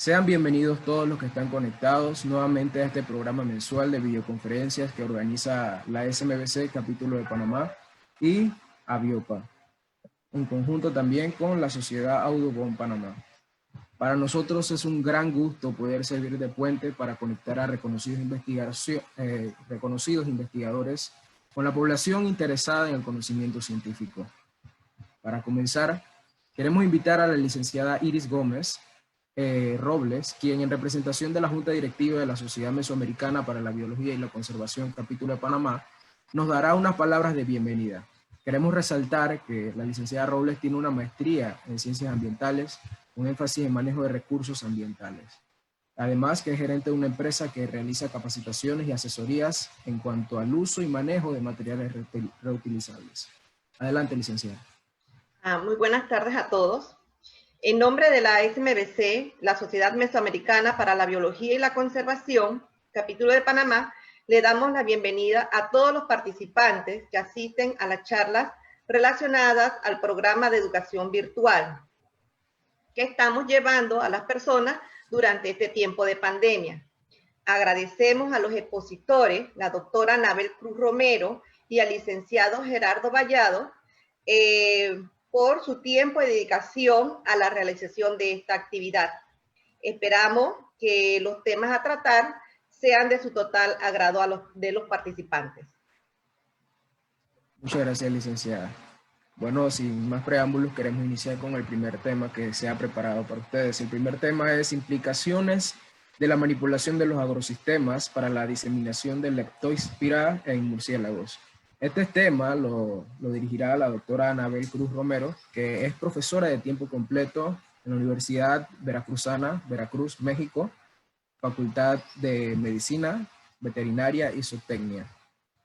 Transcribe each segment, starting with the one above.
Sean bienvenidos todos los que están conectados nuevamente a este programa mensual de videoconferencias que organiza la SMBC Capítulo de Panamá y Aviopa, en conjunto también con la Sociedad Audubon Panamá. Para nosotros es un gran gusto poder servir de puente para conectar a reconocidos investigadores con la población interesada en el conocimiento científico. Para comenzar, queremos invitar a la licenciada Iris Gómez Robles, quien en representación de la Junta Directiva de la Sociedad Mesoamericana para la Biología y la Conservación Capítulo de Panamá, nos dará unas palabras de bienvenida. Queremos resaltar que la licenciada Robles tiene una maestría en Ciencias Ambientales, un énfasis en manejo de recursos ambientales. Además, que es gerente de una empresa que realiza capacitaciones y asesorías en cuanto al uso y manejo de materiales reutilizables. Adelante, licenciada. Muy buenas tardes a todos. En nombre de la SMBC, la Sociedad Mesoamericana para la Biología y la Conservación, Capítulo de Panamá, le damos la bienvenida a todos los participantes que asisten a las charlas relacionadas al programa de educación virtual que estamos llevando a las personas durante este tiempo de pandemia. Agradecemos a los expositores, la doctora Anabel Cruz Romero y al licenciado Gerardo Vallado, por su tiempo y dedicación a la realización de esta actividad. Esperamos que los temas a tratar sean de su total agrado de los participantes. Muchas gracias, licenciada. Bueno, sin más preámbulos, queremos iniciar con el primer tema que se ha preparado para ustedes. El primer tema es implicaciones de la manipulación de los agrosistemas para la diseminación de Leptospira en murciélagos. Este tema lo dirigirá la doctora Anabel Cruz Romero, que es profesora de tiempo completo en la Universidad Veracruzana, Veracruz, México, Facultad de Medicina, Veterinaria y Zootecnia.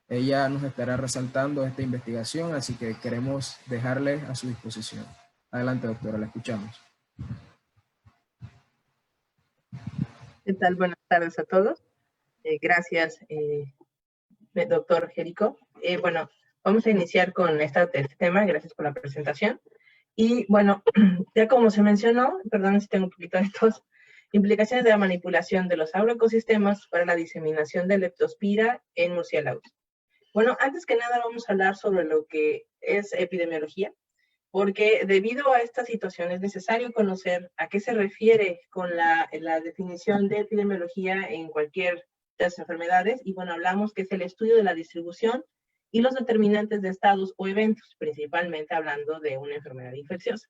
Ella nos estará resaltando esta investigación, así que queremos dejarle a su disposición. Adelante, doctora, la escuchamos. ¿Qué tal? Buenas tardes a todos. Gracias, doctor Jerico. Bueno, vamos a iniciar con este tema. Gracias por la presentación. Y bueno, ya como se mencionó, perdón si tengo un poquito de tos, implicaciones de la manipulación de los agroecosistemas para la diseminación de Leptospira en murciélagos. Bueno, antes que nada vamos a hablar sobre lo que es epidemiología, porque debido a esta situación es necesario conocer a qué se refiere con la definición de epidemiología en cualquier de las enfermedades. Y bueno, hablamos que es el estudio de la distribución y los determinantes de estados o eventos, principalmente hablando de una enfermedad infecciosa.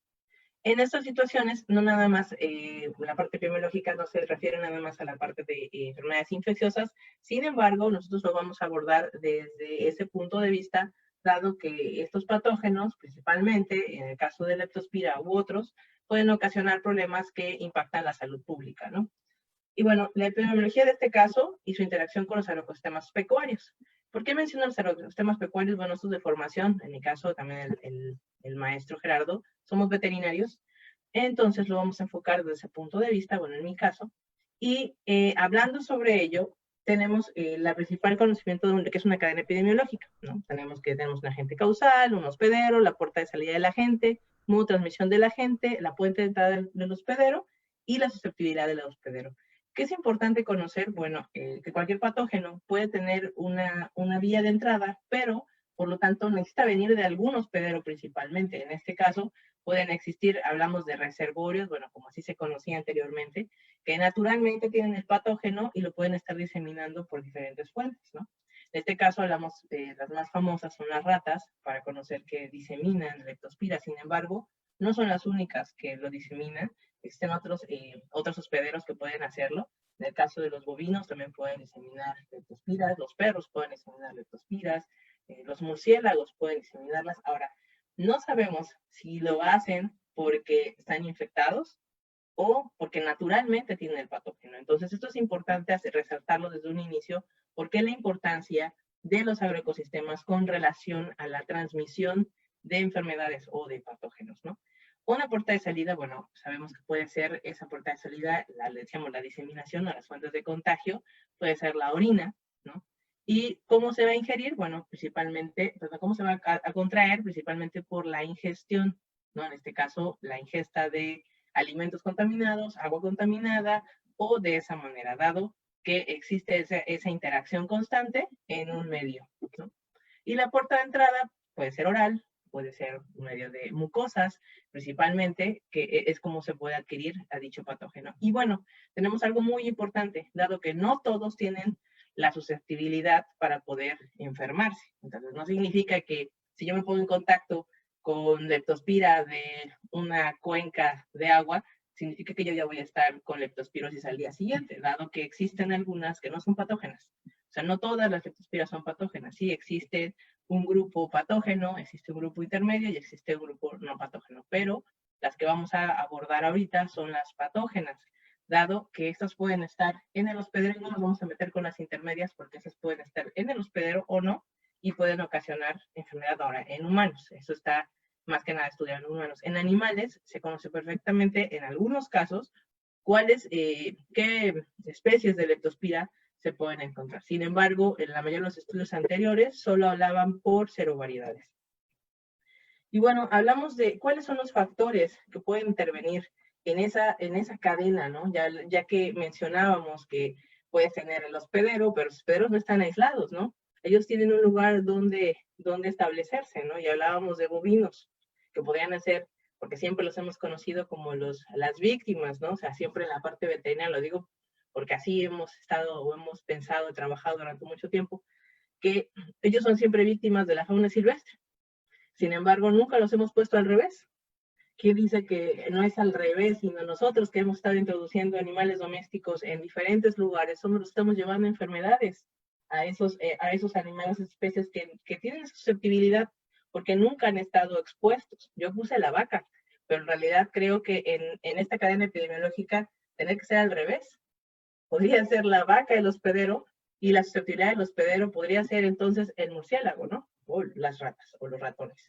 En estas situaciones, no nada más, la parte epidemiológica no se refiere nada más a la parte de enfermedades infecciosas, sin embargo, nosotros lo vamos a abordar desde ese punto de vista, dado que estos patógenos, principalmente en el caso de Leptospira u otros, pueden ocasionar problemas que impactan la salud pública, ¿no? Y bueno, la epidemiología de este caso y su interacción con los agroecosistemas pecuarios. ¿Por qué menciono los agroecosistemas pecuarios? Bueno, estos de formación, en mi caso también el maestro Gerardo, somos veterinarios, entonces lo vamos a enfocar desde ese punto de vista, bueno, en mi caso, y hablando sobre ello, tenemos la principal conocimiento de que es una cadena epidemiológica, ¿no? Tenemos un agente causal, un hospedero, la puerta de salida del agente, modo de transmisión del agente, la puente de entrada del hospedero y la susceptibilidad del hospedero. ¿Qué es importante conocer? Bueno, que cualquier patógeno puede tener una vía de entrada, pero por lo tanto necesita venir de algún hospedero principalmente. En este caso pueden existir, hablamos de reservorios, bueno, como así se conocía anteriormente, que naturalmente tienen el patógeno y lo pueden estar diseminando por diferentes fuentes, ¿no? En este caso hablamos de las más famosas, son las ratas, para conocer que diseminan Leptospira. Sin embargo, no son las únicas que lo diseminan. Existen otros hospederos que pueden hacerlo. En el caso de los bovinos también pueden diseminar leptospiras, los perros pueden diseminar leptospiras, los murciélagos pueden diseminarlas. Ahora, no sabemos si lo hacen porque están infectados o porque naturalmente tienen el patógeno. Entonces, esto es importante resaltarlo desde un inicio, porque la importancia de los agroecosistemas con relación a la transmisión de enfermedades o de patógenos, ¿no? Una puerta de salida, bueno, sabemos que puede ser esa puerta de salida, decíamos, la diseminación o las fuentes de contagio, puede ser la orina, ¿no? ¿Y cómo se va a ingerir? Bueno, principalmente, ¿cómo se va a contraer? Principalmente por la ingestión, ¿no? En este caso, la ingesta de alimentos contaminados, agua contaminada, o de esa manera, dado que existe esa interacción constante en un medio, ¿no? Y la puerta de entrada puede ser oral, puede ser un medio de mucosas, principalmente, que es como se puede adquirir a dicho patógeno. Y bueno, tenemos algo muy importante, dado que no todos tienen la susceptibilidad para poder enfermarse. Entonces, no significa que si yo me pongo en contacto con leptospira de una cuenca de agua, significa que yo ya voy a estar con leptospirosis al día siguiente, dado que existen algunas que no son patógenas. O sea, no todas las leptospiras son patógenas. Sí existe un grupo patógeno, existe un grupo intermedio y existe un grupo no patógeno, pero las que vamos a abordar ahorita son las patógenas, dado que estas pueden estar en el hospedero, y no nos vamos a meter con las intermedias porque esas pueden estar en el hospedero o no, y pueden ocasionar enfermedad ahora en humanos. Eso está más que nada estudiado en humanos. En animales se conoce perfectamente, en algunos casos, qué especies de leptospira se pueden encontrar. Sin embargo, en la mayoría de los estudios anteriores solo hablaban por serovariedades. Y bueno, hablamos de cuáles son los factores que pueden intervenir en esa cadena, ¿no? Ya que mencionábamos que puedes tener el hospedero, pero los hospederos no están aislados, ¿no? Ellos tienen un lugar donde establecerse, ¿no? Y hablábamos de bovinos, que podrían ser, porque siempre los hemos conocido como las víctimas, ¿no? O sea, siempre en la parte veterinaria, lo digo porque así hemos estado o hemos pensado y trabajado durante mucho tiempo, que ellos son siempre víctimas de la fauna silvestre. Sin embargo, nunca los hemos puesto al revés. ¿Quién dice que no es al revés, sino nosotros que hemos estado introduciendo animales domésticos en diferentes lugares, somos los que estamos llevando enfermedades a esos animales, especies que tienen susceptibilidad porque nunca han estado expuestos? Yo puse la vaca, pero en realidad creo que en esta cadena epidemiológica tiene que ser al revés. Podría ser la vaca el hospedero, y la susceptibilidad del hospedero podría ser entonces el murciélago, ¿no? O las ratas o los ratones.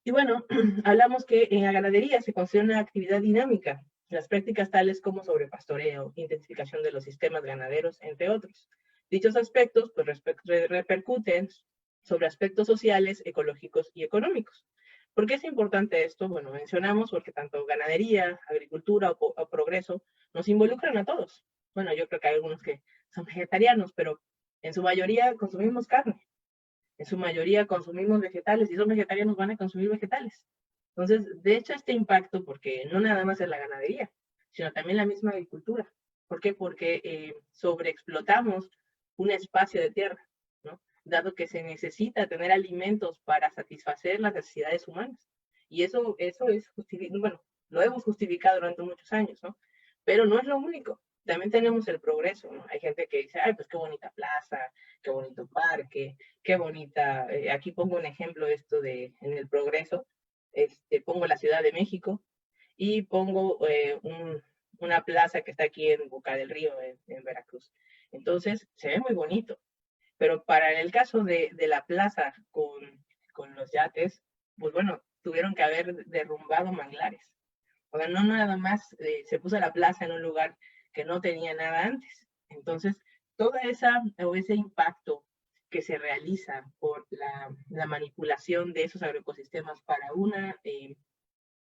Y bueno, hablamos que en la ganadería se considera una actividad dinámica. Las prácticas tales como sobrepastoreo, intensificación de los sistemas ganaderos, entre otros. Dichos aspectos pues, repercuten sobre aspectos sociales, ecológicos y económicos. ¿Por qué es importante esto? Bueno, mencionamos porque tanto ganadería, agricultura o progreso nos involucran a todos. Bueno, yo creo que hay algunos que son vegetarianos, pero en su mayoría consumimos carne. En su mayoría consumimos vegetales, y son vegetarianos van a consumir vegetales. Entonces, de hecho, este impacto, porque no nada más es la ganadería, sino también la misma agricultura. ¿Por qué? Porque sobreexplotamos un espacio de tierra, ¿no? Dado que se necesita tener alimentos para satisfacer las necesidades humanas. Y eso es justificado, bueno, lo hemos justificado durante muchos años, ¿no? Pero no es lo único. También tenemos el progreso, ¿no? Hay gente que dice, ay, pues qué bonita plaza, qué bonito parque, qué bonita, aquí pongo un ejemplo en el progreso, pongo la Ciudad de México y pongo una plaza que está aquí en Boca del Río, en Veracruz. Entonces, se ve muy bonito, pero para el caso de la plaza con los yates, pues bueno, tuvieron que haber derrumbado manglares. O sea, no nada más se puso la plaza en un lugar que no tenía nada antes. Entonces, ese impacto que se realiza por la manipulación de esos agroecosistemas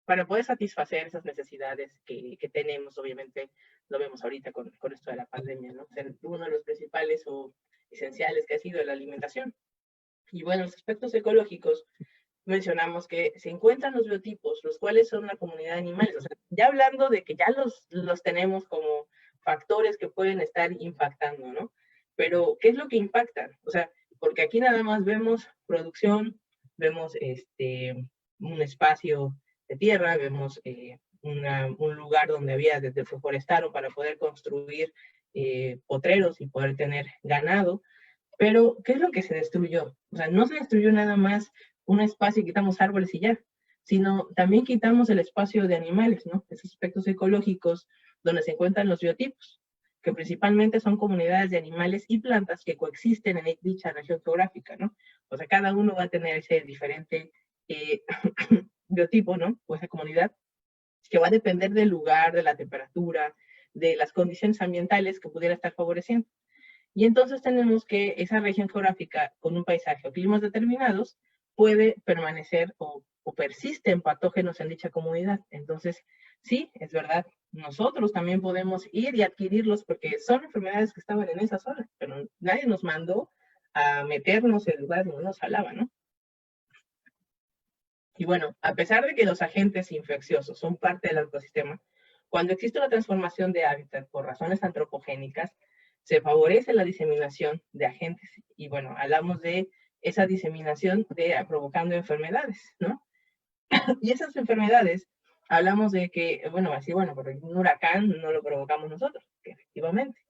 para poder satisfacer esas necesidades que tenemos, obviamente, lo vemos ahorita con esto de la pandemia, ¿no? O sea, uno de los principales o esenciales que ha sido la alimentación. Y bueno, los aspectos ecológicos, mencionamos que se encuentran los biotipos, los cuales son una comunidad de animales. O sea, ya hablando de que ya los tenemos como factores que pueden estar impactando, ¿no? Pero, ¿qué es lo que impactan? O sea, porque aquí nada más vemos producción, vemos un espacio de tierra, vemos un lugar donde había desde reforestaron para poder construir potreros y poder tener ganado. Pero, ¿qué es lo que se destruyó? O sea, no se destruyó nada más un espacio y quitamos árboles y ya, sino también quitamos el espacio de animales, ¿no? Esos aspectos ecológicos donde se encuentran los biotipos, que principalmente son comunidades de animales y plantas que coexisten en dicha región geográfica, ¿no? O sea, cada uno va a tener ese diferente biotipo, ¿no? O esa comunidad, que va a depender del lugar, de la temperatura, de las condiciones ambientales que pudiera estar favoreciendo. Y entonces tenemos que esa región geográfica con un paisaje o climas determinados puede permanecer o persisten patógenos en dicha comunidad. Entonces, Sí, es verdad, nosotros también podemos ir y adquirirlos porque son enfermedades que estaban en esa zona, pero nadie nos mandó a meternos en lugares donde nos jalaba, ¿no? Y bueno, a pesar de que los agentes infecciosos son parte del ecosistema, cuando existe una transformación de hábitat por razones antropogénicas, se favorece la diseminación de agentes. Y bueno, hablamos de esa diseminación provocando enfermedades, ¿no? Y esas enfermedades, hablamos de que, bueno, así, bueno, pero un huracán no lo provocamos nosotros, que efectivamente.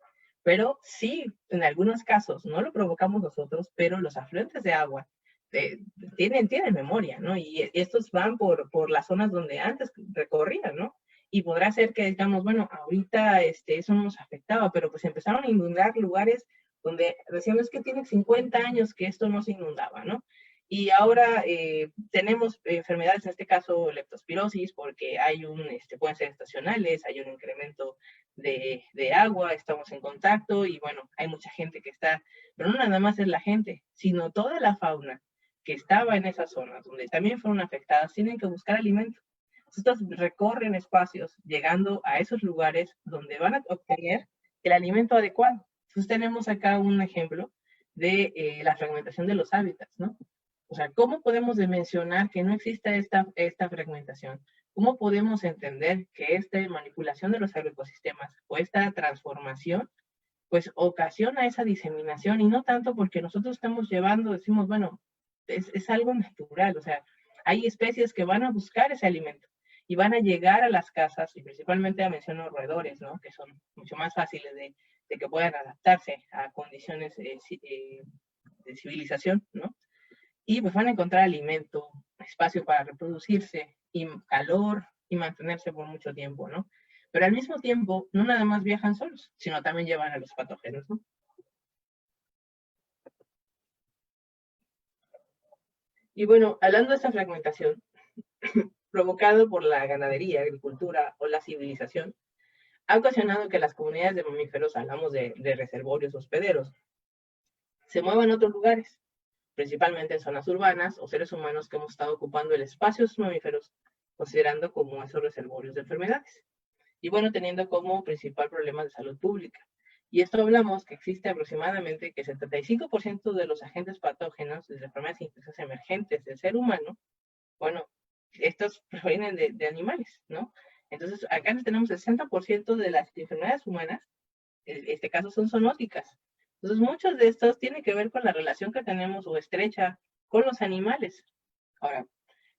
Pero sí, en algunos casos no lo provocamos nosotros, pero los afluentes de agua tienen memoria, ¿no? Y estos van por las zonas donde antes recorrían, ¿no? Y podrá ser que digamos, bueno, ahorita eso no nos afectaba, pero pues empezaron a inundar lugares donde decíamos que tiene 50 años que esto no se inundaba, ¿no? Y ahora tenemos enfermedades, en este caso leptospirosis, porque hay pueden ser estacionales, hay un incremento de agua, estamos en contacto y bueno, hay mucha gente que está, pero no nada más es la gente, sino toda la fauna que estaba en esas zonas, donde también fueron afectadas, tienen que buscar alimento. Estos recorren espacios, llegando a esos lugares donde van a obtener el alimento adecuado. Entonces tenemos acá un ejemplo de la fragmentación de los hábitats, ¿no? O sea, ¿cómo podemos dimensionar que no exista esta fragmentación? ¿Cómo podemos entender que esta manipulación de los agroecosistemas o esta transformación pues ocasiona esa diseminación y no tanto porque nosotros estamos llevando, decimos, bueno, es algo natural, o sea, hay especies que van a buscar ese alimento y van a llegar a las casas, y principalmente menciono roedores, ¿no? Que son mucho más fáciles de que puedan adaptarse a condiciones de civilización, ¿no? Y pues van a encontrar alimento, espacio para reproducirse, y calor, y mantenerse por mucho tiempo, ¿no? Pero al mismo tiempo, no nada más viajan solos, sino también llevan a los patógenos, ¿no? Y bueno, hablando de esta fragmentación, provocado por la ganadería, agricultura o la civilización, ha ocasionado que las comunidades de mamíferos, hablamos de reservorios hospederos, se muevan a otros lugares, principalmente en zonas urbanas o seres humanos que hemos estado ocupando el espacio de sus mamíferos, considerando como esos reservorios de enfermedades. Y bueno, teniendo como principal problema de salud pública. Y esto hablamos que existe aproximadamente que 75% de los agentes patógenos de enfermedades infecciosas emergentes del ser humano, bueno, estos provienen de animales, ¿no? Entonces, acá tenemos el 60% de las enfermedades humanas, en este caso son zoonóticas. Entonces, muchos de estos tienen que ver con la relación que tenemos o estrecha con los animales. Ahora,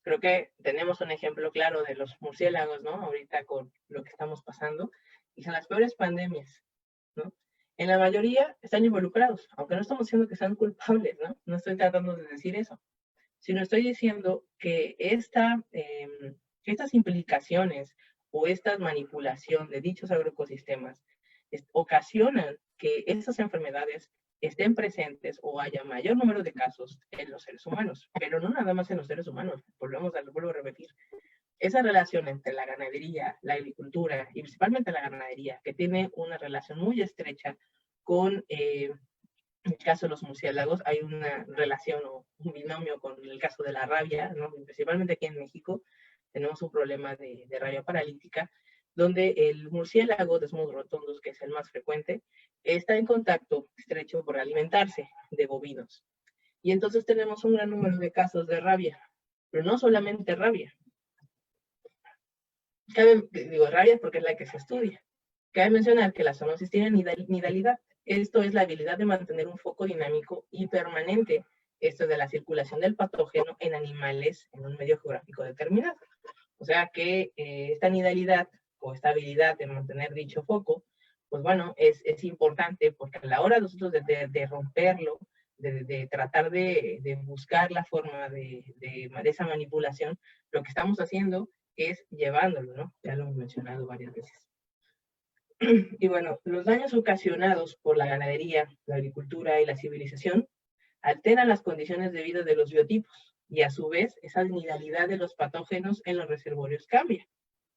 creo que tenemos un ejemplo claro de los murciélagos, ¿no? Ahorita con lo que estamos pasando, y son las peores pandemias, ¿no? En la mayoría están involucrados, aunque no estamos diciendo que sean culpables, ¿no? No estoy tratando de decir eso, sino estoy diciendo que estas implicaciones o esta manipulación de dichos agroecosistemas ocasionan que estas enfermedades estén presentes o haya mayor número de casos en los seres humanos, pero no nada más en los seres humanos, vuelvo a repetir. Esa relación entre la ganadería, la agricultura y principalmente la ganadería, que tiene una relación muy estrecha con en el caso de los murciélagos, hay una relación o un binomio con el caso de la rabia, ¿no? Principalmente aquí en México tenemos un problema de rabia paralítica, donde el murciélago Desmos rotundus, que es el más frecuente, está en contacto estrecho por alimentarse de bovinos. Y entonces tenemos un gran número de casos de rabia, pero no solamente rabia. Digo rabia porque es la que se estudia. Cabe mencionar que la zoonosis tiene nidalidad. Esto es la habilidad de mantener un foco dinámico y permanente, esto de la circulación del patógeno en animales en un medio geográfico determinado. O sea que esta nidalidad o esta habilidad de mantener dicho foco, pues bueno, es importante porque a la hora de nosotros de romperlo, de tratar de buscar la forma de esa manipulación, lo que estamos haciendo es llevándolo, ¿no? Ya lo hemos mencionado varias veces. Y bueno, los daños ocasionados por la ganadería, la agricultura y la civilización alteran las condiciones de vida de los biotipos y a su vez esa nidalidad de los patógenos en los reservorios cambia,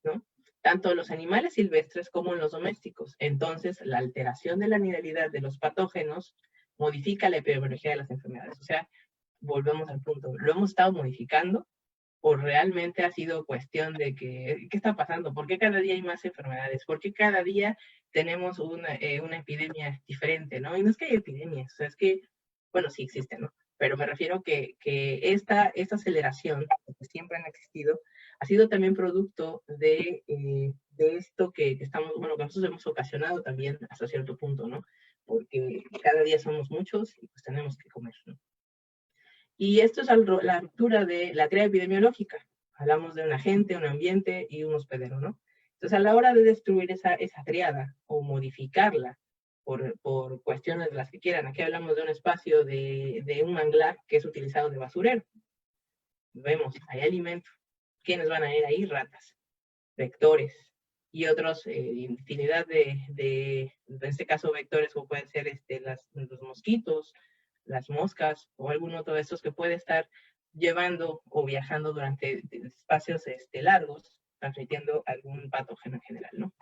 ¿no? Tanto en los animales silvestres como en los domésticos. Entonces, la alteración de la nidalidad de los patógenos modifica la epidemiología de las enfermedades. O sea, volvemos al punto, lo hemos estado modificando ¿O realmente ha sido cuestión de que, ¿qué está pasando? ¿Por qué cada día hay más enfermedades? ¿Por qué cada día tenemos una epidemia diferente, ¿no? Y no es que hay epidemias, o sea, es que, bueno, sí existen, ¿no? Pero me refiero que esta aceleración, que siempre han existido, ha sido también producto de esto que estamos, bueno, que nosotros hemos ocasionado también hasta cierto punto, ¿no? Porque cada día somos muchos y pues tenemos que comer, ¿no? Y esto es la ruptura de la tríada epidemiológica. Hablamos de un agente, un ambiente y un hospedero, ¿no? Entonces, a la hora de destruir esa tríada o modificarla por cuestiones de las que quieran, aquí hablamos de un espacio de un manglar que es utilizado de basurero. Vemos, hay alimento. ¿Quiénes van a ir ahí? Ratas, vectores y otros, infinidad en este caso vectores, como pueden ser los mosquitos, las moscas o algún otro de estos que puede estar llevando o viajando durante espacios largos, transmitiendo algún patógeno en general, ¿no?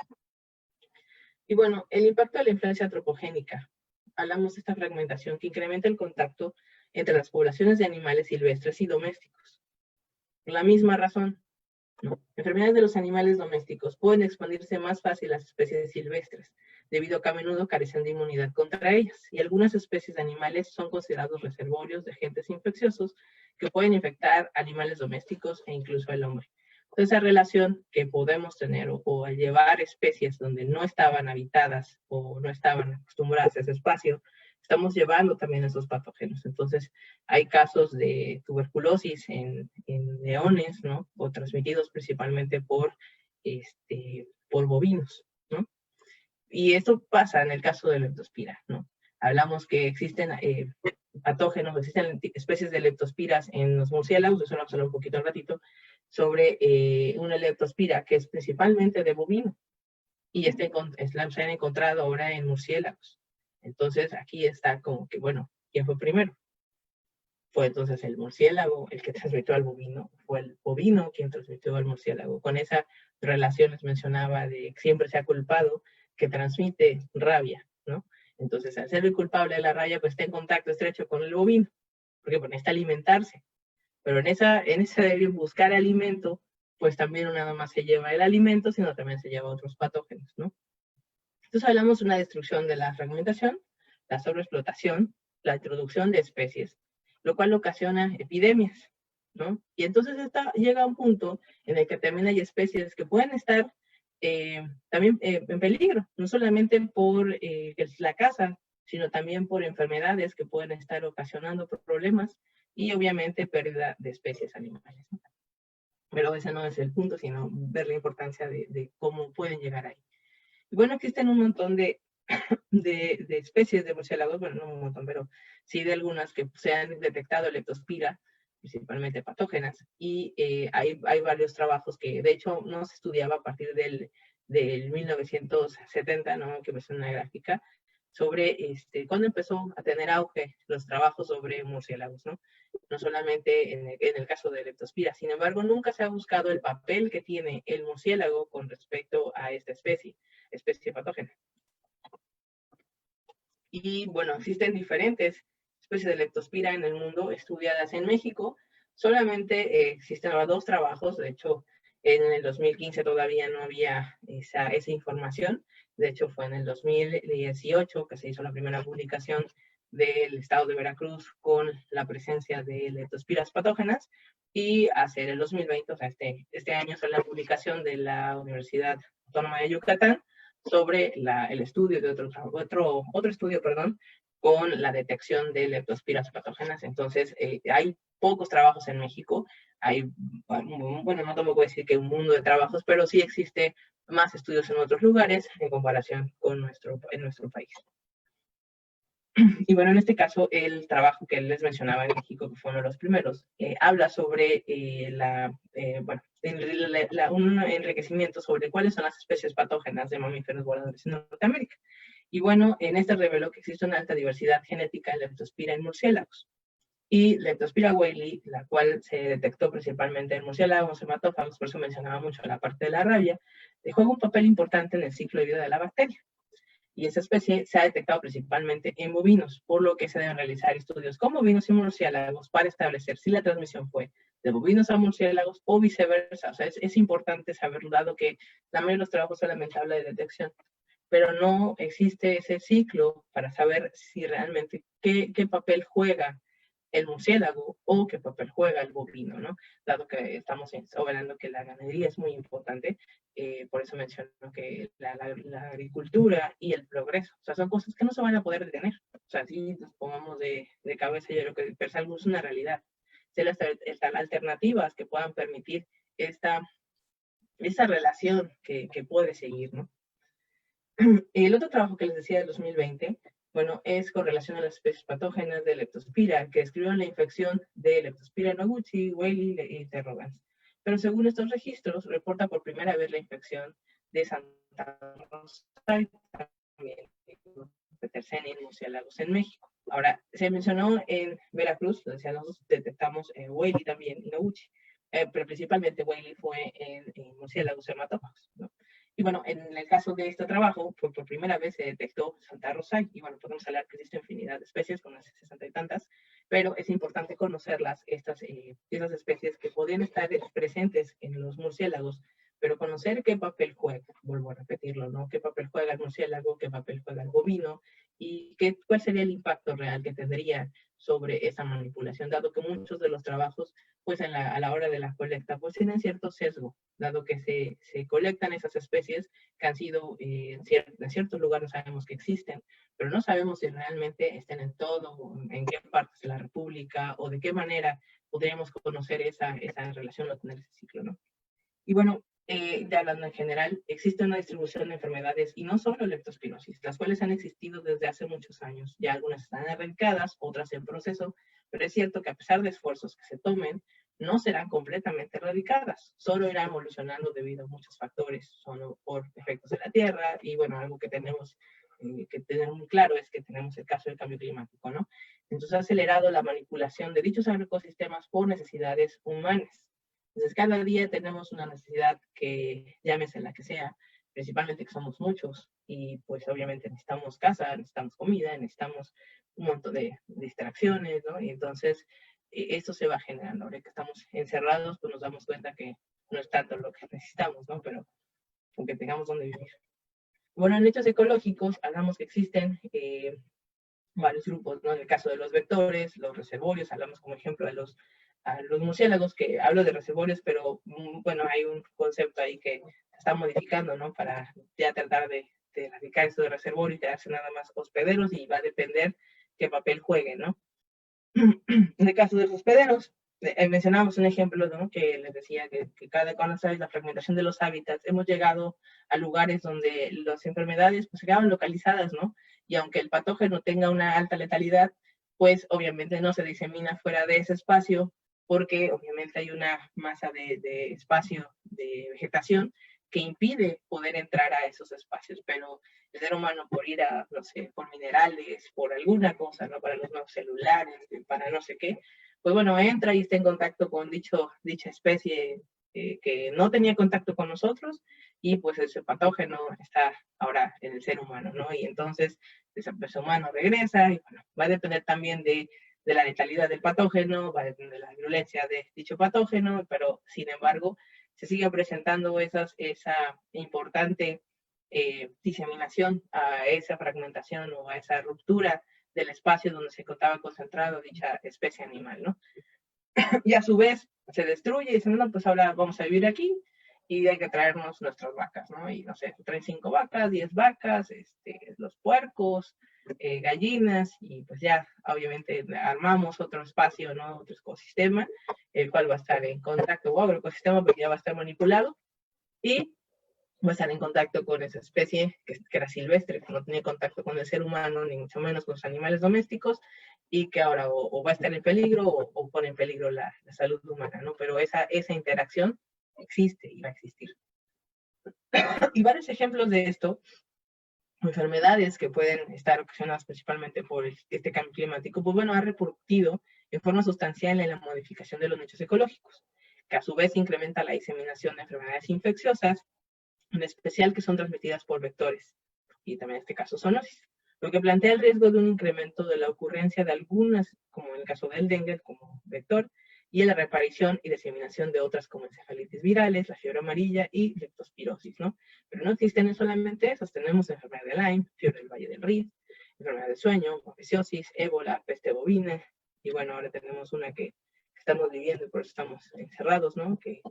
Y bueno, el impacto de la influencia antropogénica. Hablamos de esta fragmentación que incrementa el contacto entre las poblaciones de animales silvestres y domésticos. Por la misma razón, ¿no? Enfermedades de los animales domésticos pueden expandirse más fácil a las especies silvestres, debido a que a menudo carecen de inmunidad contra ellas, y algunas especies de animales son considerados reservorios de agentes infecciosos que pueden infectar animales domésticos e incluso al hombre. Entonces, esa relación que podemos tener o al llevar especies donde no estaban habitadas o no estaban acostumbradas a ese espacio, estamos llevando también esos patógenos. Entonces, hay casos de tuberculosis en leones, ¿no? O transmitidos principalmente por bovinos, ¿no? Y esto pasa en el caso de Leptospira, ¿no? Hablamos que existen patógenos, existen especies de leptospiras en los murciélagos, de eso vamos a hablar un poquito al ratito, sobre una leptospira que es principalmente de bovino, y se han encontrado ahora en murciélagos. Entonces aquí está como que, bueno, ¿quién fue primero? Fue entonces el murciélago el que transmitió al bovino, fue el bovino quien transmitió al murciélago. Con esa relación les mencionaba de que siempre se ha culpado que transmite rabia, ¿no? Entonces, al ser el culpable de la rabia, pues está en contacto estrecho con el bovino, porque bueno, necesita alimentarse. Pero en ese de buscar alimento, pues también no nada más se lleva el alimento, sino también se lleva otros patógenos, ¿no? Entonces hablamos de una destrucción de la fragmentación, la sobreexplotación, la introducción de especies, lo cual ocasiona epidemias, ¿no? Y entonces llega a un punto en el que también hay especies que pueden estar también en peligro, no solamente por la caza, sino también por enfermedades que pueden estar ocasionando problemas y obviamente pérdida de especies animales, ¿no? Pero ese no es el punto, sino ver la importancia de cómo pueden llegar ahí. Y bueno, existen un montón de especies de murciélagos, bueno, no un montón, pero sí de algunas que se han detectado leptospira, principalmente patógenas, y hay varios trabajos que de hecho no se estudiaba a partir del 1970, ¿no? Que me suena una gráfica, sobre cuándo empezó a tener auge los trabajos sobre murciélagos, ¿no? No solamente en el caso de leptospira, sin embargo, nunca se ha buscado el papel que tiene el murciélago con respecto a esta especie patógena. Y bueno, existen diferentes especies de leptospira en el mundo estudiadas en México. Solamente existen ahora 2 trabajos, de hecho, en el 2015 todavía no había esa información. De hecho, fue en el 2018 que se hizo la primera publicación del estado de Veracruz con la presencia de leptospiras patógenas, y hacia el 2020, o sea, este año, sale la publicación de la Universidad Autónoma de Yucatán sobre el estudio de otro estudio, perdón, con la detección de leptospiras patógenas. Entonces, hay pocos trabajos en México. Hay, bueno, no tampoco decir que un mundo de trabajos, pero sí existe más estudios en otros lugares en comparación con en nuestro país. Y bueno, en este caso, el trabajo que les mencionaba en México, que fue uno de los primeros, habla sobre un enriquecimiento sobre cuáles son las especies patógenas de mamíferos voladores en Norteamérica. Y bueno, en este reveló que existe una alta diversidad genética de leptospira en murciélagos. Y Leptospira whaley, la cual se detectó principalmente en murciélagos hematófagos, por eso mencionaba mucho la parte de la rabia, juega un papel importante en el ciclo de vida de la bacteria. Y esa especie se ha detectado principalmente en bovinos, por lo que se deben realizar estudios con bovinos y murciélagos para establecer si la transmisión fue de bovinos a murciélagos o viceversa. O sea, es importante saberlo, dado que la mayoría de los trabajos solamente habla de detección, pero no existe ese ciclo para saber si realmente qué papel juega el murciélago o qué papel juega el bovino, ¿no? Dado que estamos hablando que la ganadería es muy importante, por eso menciono que la agricultura y el progreso, o sea, son cosas que no se van a poder detener. O sea, si nos pongamos de cabeza, yo creo que pensar algo es una realidad. Ser las alternativas que puedan permitir esa relación que puede seguir, ¿no? El otro trabajo que les decía del 2020, bueno, es con relación a las especies patógenas de Leptospira, que describieron la infección de Leptospira noguchi, Whaley y interrogans. Pero según estos registros, reporta por primera vez la infección de Santa Rosa y también Petersen en murciélagos en México. Ahora, se mencionó en Veracruz, lo decían nosotros, detectamos Whaley también y noguchi, pero principalmente Whaley fue en murciélagos hematófagos, ¿no? Y bueno, en el caso de este trabajo, por primera vez se detectó Santa Rosa, y bueno, podemos hablar que existe infinidad de especies, con unas 60 y tantas, pero es importante conocerlas, esas especies que podrían estar presentes en los murciélagos, pero conocer qué papel juega, vuelvo a repetirlo, ¿no? Qué papel juega el murciélago, qué papel juega el bovino, y cuál sería el impacto real que tendría sobre esa manipulación, dado que muchos de los trabajos, pues a la hora de la colecta, pues tienen cierto sesgo, dado que se colectan esas especies que han sido, en ciertos lugares sabemos que existen, pero no sabemos si realmente estén en todo, en qué partes de la República, o de qué manera podríamos conocer esa relación o tener ese ciclo, ¿no? Y bueno, ya hablando en general, existe una distribución de enfermedades, y no solo leptospirosis, las cuales han existido desde hace muchos años. Ya algunas están erradicadas, otras en proceso, pero es cierto que a pesar de esfuerzos que se tomen, no serán completamente erradicadas, solo irán evolucionando debido a muchos factores, solo por efectos de la Tierra, y bueno, algo que tenemos que tener muy claro es que tenemos el caso del cambio climático, ¿no? Entonces ha acelerado la manipulación de dichos agroecosistemas por necesidades humanas. Entonces, cada día tenemos una necesidad que, llámese la que sea, principalmente que somos muchos, y pues obviamente necesitamos casa, necesitamos comida, necesitamos un montón de distracciones, ¿no? Y entonces, esto se va generando. Ahora que estamos encerrados, pues nos damos cuenta que no es tanto lo que necesitamos, ¿no? Pero aunque tengamos donde vivir. Bueno, en hechos ecológicos, hablamos que existen varios grupos, ¿no? En el caso de los vectores, los reservorios, hablamos como ejemplo de a los murciélagos, que hablo de reservorios, pero bueno, hay un concepto ahí que se está modificando, ¿no? Para ya tratar de erradicar esto de reservorio y quedarse nada más hospederos, y va a depender qué papel jueguen, ¿no? En el caso de los hospederos, mencionamos un ejemplo, ¿no? Que les decía que cuando sabes la fragmentación de los hábitats, hemos llegado a lugares donde las enfermedades pues se quedaban localizadas, ¿no? Y aunque el patógeno tenga una alta letalidad, pues obviamente no se disemina fuera de ese espacio, porque obviamente hay una masa de espacio de vegetación que impide poder entrar a esos espacios, pero el ser humano, por ir a, no sé, por minerales, por alguna cosa, ¿no? Para los nuevos celulares, para no sé qué, pues bueno, entra y está en contacto con dicha especie que no tenía contacto con nosotros, y pues ese patógeno está ahora en el ser humano, ¿no? Y entonces ese humano regresa, y bueno, va a depender también de la letalidad del patógeno, va a depender de la virulencia de dicho patógeno, pero sin embargo se sigue presentando esa importante diseminación a esa fragmentación o a esa ruptura del espacio donde se encontraba concentrado dicha especie animal, ¿no? Y a su vez se destruye y dicen, no, pues ahora vamos a vivir aquí y hay que traernos nuestras vacas, ¿no? Y no sé, traen 5 vacas, 10 vacas, los puercos, gallinas, y pues ya obviamente armamos otro espacio, ¿no? Otro ecosistema, el cual va a estar en contacto, o agroecosistema, porque ya va a estar manipulado, y va a estar en contacto con esa especie que era silvestre, que no tenía contacto con el ser humano, ni mucho menos con los animales domésticos, y que ahora o va a estar en peligro o pone en peligro la salud humana, ¿no? Pero esa interacción existe y va a existir. Y varios ejemplos de esto, enfermedades que pueden estar ocasionadas principalmente por este cambio climático, pues bueno, ha repercutido en forma sustancial en la modificación de los nichos ecológicos, que a su vez incrementa la diseminación de enfermedades infecciosas, en especial que son transmitidas por vectores, y también en este caso zoonosis, lo que plantea el riesgo de un incremento de la ocurrencia de algunas, como en el caso del dengue, como vector, y en la reaparición y diseminación de otras como encefalitis virales, la fiebre amarilla y leptospirosis, ¿no? Pero no existen solamente esos, tenemos enfermedad de Lyme, fiebre del Valle del Rift, enfermedad de sueño, mononucleosis, ébola, peste bovina, y bueno, ahora tenemos una que estamos viviendo y por eso estamos encerrados, ¿no? Que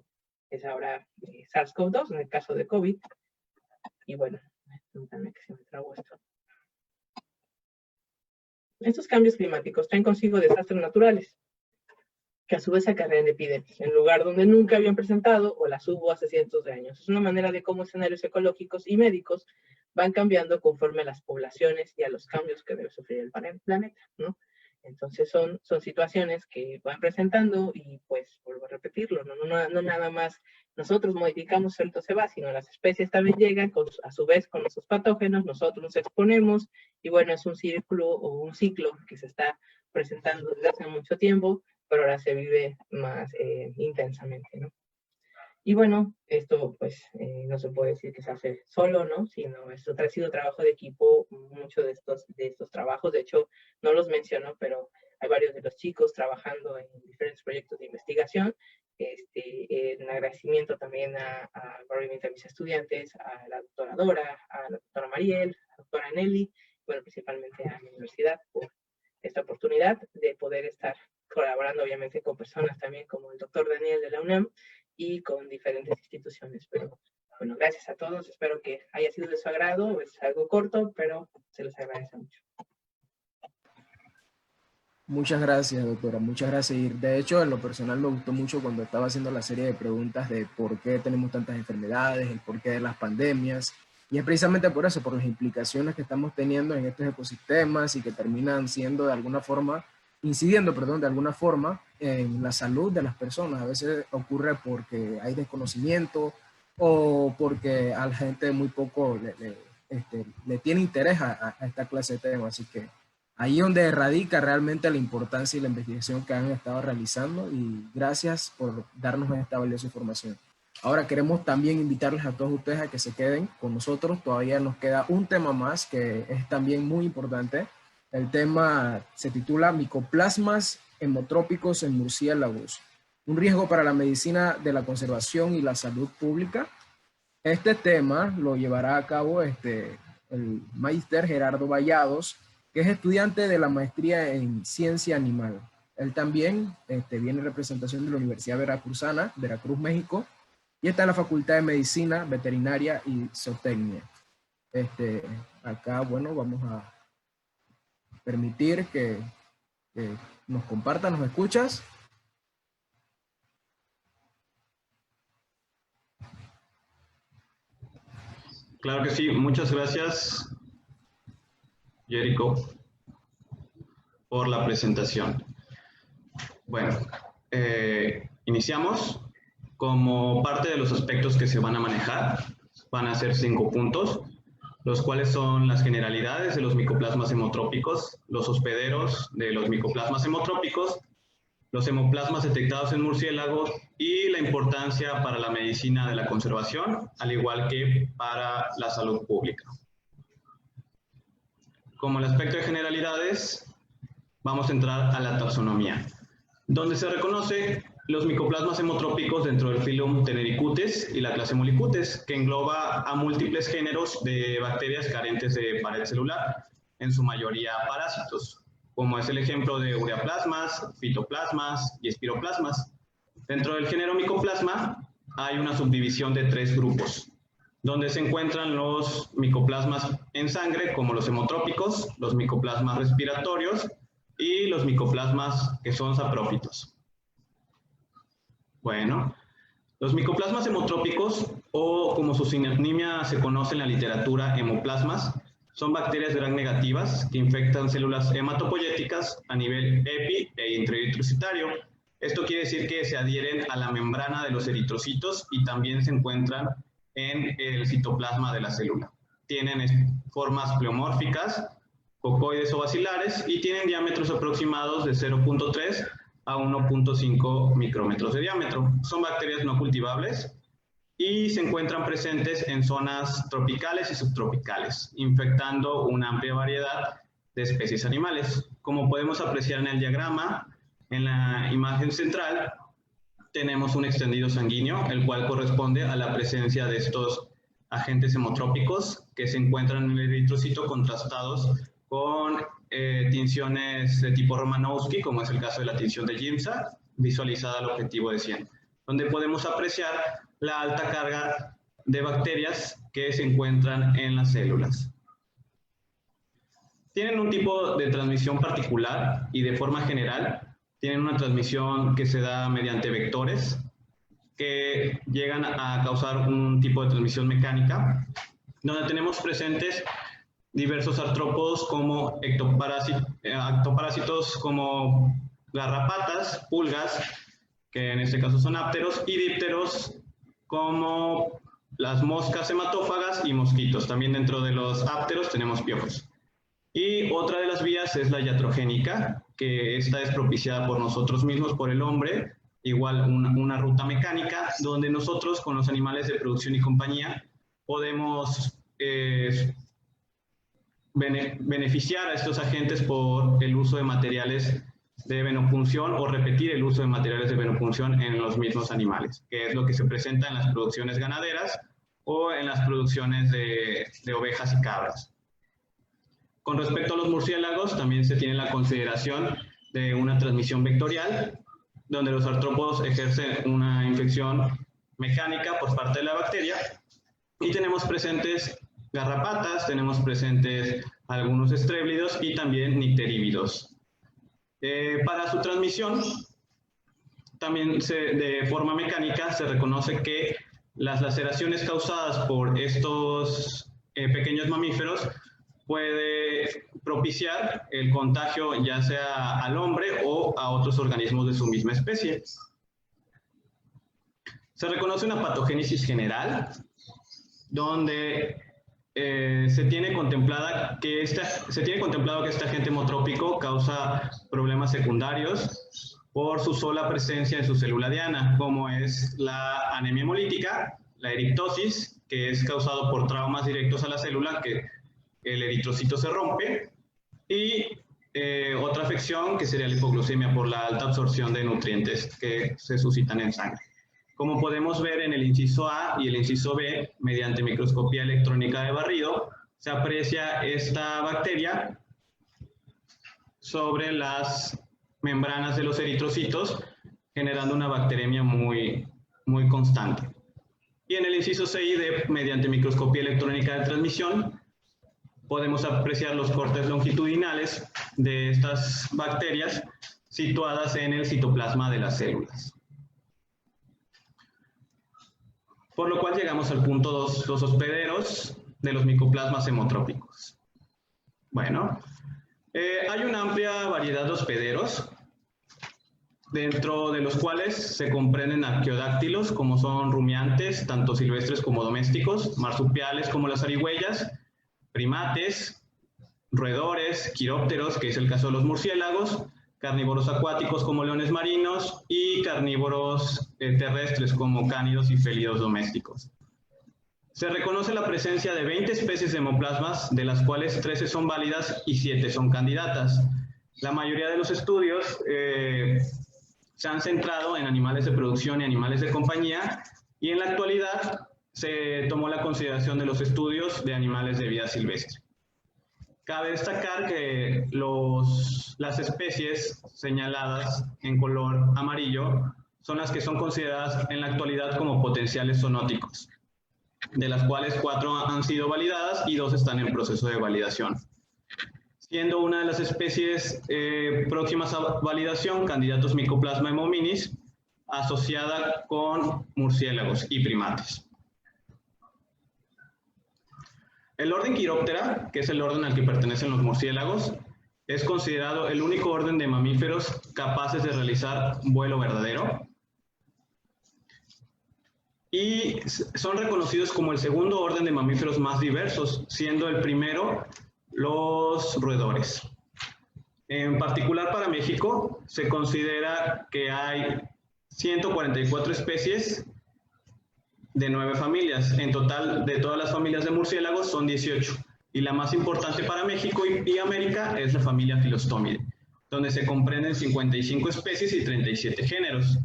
es ahora SARS-CoV-2 en el caso de COVID. Y bueno, permítanme que se me trabó esto. Estos cambios climáticos traen consigo desastres naturales, que a su vez acarrean epidemias, en lugar donde nunca habían presentado o las hubo hace cientos de años. Es una manera de cómo escenarios ecológicos y médicos van cambiando conforme a las poblaciones y a los cambios que debe sufrir el planeta, ¿no? Entonces son situaciones que van presentando y pues vuelvo a repetirlo, no nada más nosotros modificamos, suelto se va, sino las especies también llegan a su vez con esos patógenos, nosotros nos exponemos y bueno, es un círculo o un ciclo que se está presentando desde hace mucho tiempo, pero ahora se vive más intensamente, ¿no? Y bueno, esto pues no se puede decir que se hace solo, ¿no? Sino esto ha sido trabajo de equipo, muchos de estos trabajos, de hecho no los menciono, pero hay varios de los chicos trabajando en diferentes proyectos de investigación. En agradecimiento también obviamente a mis estudiantes, a la doctora Dora, a la doctora Mariel, a la doctora Nelly, bueno, principalmente a mi universidad por esta oportunidad de poder estar colaborando obviamente con personas también como el doctor Daniel de la UNAM y con diferentes instituciones. Pero bueno, gracias a todos, espero que haya sido de su agrado, es algo corto, pero se les agradece mucho. Muchas gracias, doctora, muchas gracias. Y de hecho, en lo personal me gustó mucho cuando estaba haciendo la serie de preguntas de por qué tenemos tantas enfermedades, el porqué de las pandemias, y es precisamente por eso, por las implicaciones que estamos teniendo en estos ecosistemas y que terminan siendo de alguna forma, incidiendo, perdón, de alguna forma en la salud de las personas. A veces ocurre porque hay desconocimiento o porque a la gente muy poco le tiene interés a esta clase de temas. Así que ahí es donde radica realmente la importancia y la investigación que han estado realizando, y gracias por darnos esta valiosa información. Ahora queremos también invitarles a todos ustedes a que se queden con nosotros. Todavía nos queda un tema más que es también muy importante. El tema se titula Micoplasmas hemotrópicos en murciélagos, un riesgo para la medicina de la conservación y la salud pública. Este tema lo llevará a cabo el magíster Gerardo Vallados, que es estudiante de la maestría en ciencia animal. Él también viene en representación de la Universidad Veracruzana, Veracruz, México, y está en la Facultad de Medicina, Veterinaria y Zootecnia. Acá, bueno, vamos a permitir que nos compartan. ¿Nos escuchas? Claro que sí, muchas gracias, Jerico, por la presentación. Bueno, iniciamos. Como parte de los aspectos que se van a manejar, van a ser 5 puntos, los cuales son las generalidades de los micoplasmas hemotrópicos, los hospederos de los micoplasmas hemotrópicos, los hemoplasmas detectados en murciélagos y la importancia para la medicina de la conservación, al igual que para la salud pública. Como el aspecto de generalidades, vamos a entrar a la taxonomía, donde se reconoce los micoplasmas hemotrópicos dentro del filum Tenericutes y la clase Molicutes, que engloba a múltiples géneros de bacterias carentes de pared celular, en su mayoría parásitos, como es el ejemplo de ureaplasmas, fitoplasmas y espiroplasmas. Dentro del género micoplasma hay una subdivisión de 3 grupos, donde se encuentran los micoplasmas en sangre, como los hemotrópicos, los micoplasmas respiratorios y los micoplasmas que son saprófitos. Bueno, los micoplasmas hemotrópicos, o como su sinonimia se conoce en la literatura, hemoplasmas, son bacterias gram negativas que infectan células hematopoyéticas a nivel epi e intraeritrocitario. Esto quiere decir que se adhieren a la membrana de los eritrocitos y también se encuentran en el citoplasma de la célula. Tienen formas pleomórficas, cocoides o bacilares y tienen diámetros aproximados de 0.3 a 1.5 micrómetros de diámetro. Son bacterias no cultivables y se encuentran presentes en zonas tropicales y subtropicales, infectando una amplia variedad de especies animales. Como podemos apreciar en el diagrama, En la imagen central tenemos un extendido sanguíneo, el cual corresponde a la presencia de estos agentes hemotrópicos que se encuentran en el eritrocito contrastados con tinciones de tipo Romanowski, como es el caso de la tinción de Giemsa, visualizada al objetivo de 100, donde podemos apreciar la alta carga de bacterias que se encuentran en las células. Tienen un tipo de transmisión particular y de forma general tienen una transmisión que se da mediante vectores que llegan a causar un tipo de transmisión mecánica, donde tenemos presentes diversos artrópodos como ectoparásitos como garrapatas, pulgas, que en este caso son ápteros, y dípteros como las moscas hematófagas y mosquitos. También dentro de los ápteros tenemos piojos. Y otra de las vías es la iatrogénica, que esta es propiciada por nosotros mismos, por el hombre, igual una ruta mecánica, donde nosotros con los animales de producción y compañía podemos beneficiar a estos agentes por el uso de materiales de venopunción o repetir el uso de materiales de venopunción en los mismos animales, que es lo que se presenta en las producciones ganaderas o en las producciones de ovejas y cabras. Con respecto a los murciélagos, también se tiene la consideración de una transmisión vectorial, donde los artrópodos ejercen una infección mecánica por parte de la bacteria, y tenemos presentes garrapatas, tenemos presentes algunos estréblidos y también nicterívidos. Para su transmisión, también de forma mecánica, se reconoce que las laceraciones causadas por estos pequeños mamíferos puede propiciar el contagio ya sea al hombre o a otros organismos de su misma especie. Se reconoce una patogénesis general, donde se tiene contemplado que este agente hemotrópico causa problemas secundarios por su sola presencia en su célula diana, como es la anemia hemolítica, la eriptosis, que es causado por traumas directos a la célula, que el eritrocito se rompe, y otra afección que sería la hipoglucemia por la alta absorción de nutrientes que se suscitan en sangre. Como podemos ver en el inciso A y el inciso B, mediante microscopía electrónica de barrido, se aprecia esta bacteria sobre las membranas de los eritrocitos, generando una bacteremia muy constante. Y en el inciso C y D, mediante microscopía electrónica de transmisión, podemos apreciar los cortes longitudinales de estas bacterias situadas en el citoplasma de las células. Por lo cual llegamos al punto 2, los hospederos de los micoplasmas hemotrópicos. Bueno, hay una amplia variedad de hospederos, dentro de los cuales se comprenden arqueodáctilos, como son rumiantes, tanto silvestres como domésticos, marsupiales como las zarigüeyas, primates, roedores, quirópteros, que es el caso de los murciélagos, carnívoros acuáticos como leones marinos y carnívoros terrestres como cánidos y félidos domésticos. Se reconoce la presencia de 20 especies de hemoplasmas, de las cuales 13 son válidas y 7 son candidatas. La mayoría de los estudios se han centrado en animales de producción y animales de compañía, y en la actualidad se tomó la consideración de los estudios de animales de vida silvestre. Cabe destacar que las especies señaladas en color amarillo son las que son consideradas en la actualidad como potenciales zoonóticos, de las cuales 4 han sido validadas y 2 están en proceso de validación. Siendo una de las especies próximas a validación, Candidatus mycoplasma hemominis, asociada con murciélagos y primates. El orden Chiroptera, que es el orden al que pertenecen los murciélagos, es considerado el único orden de mamíferos capaces de realizar vuelo verdadero, y son reconocidos como el segundo orden de mamíferos más diversos, siendo el primero los roedores. En particular para México, se considera que hay 144 especies de 9 familias. En total, de todas las familias de murciélagos son 18. Y la más importante para México y América es la familia Philostomide, donde se comprenden 55 especies y 37 géneros.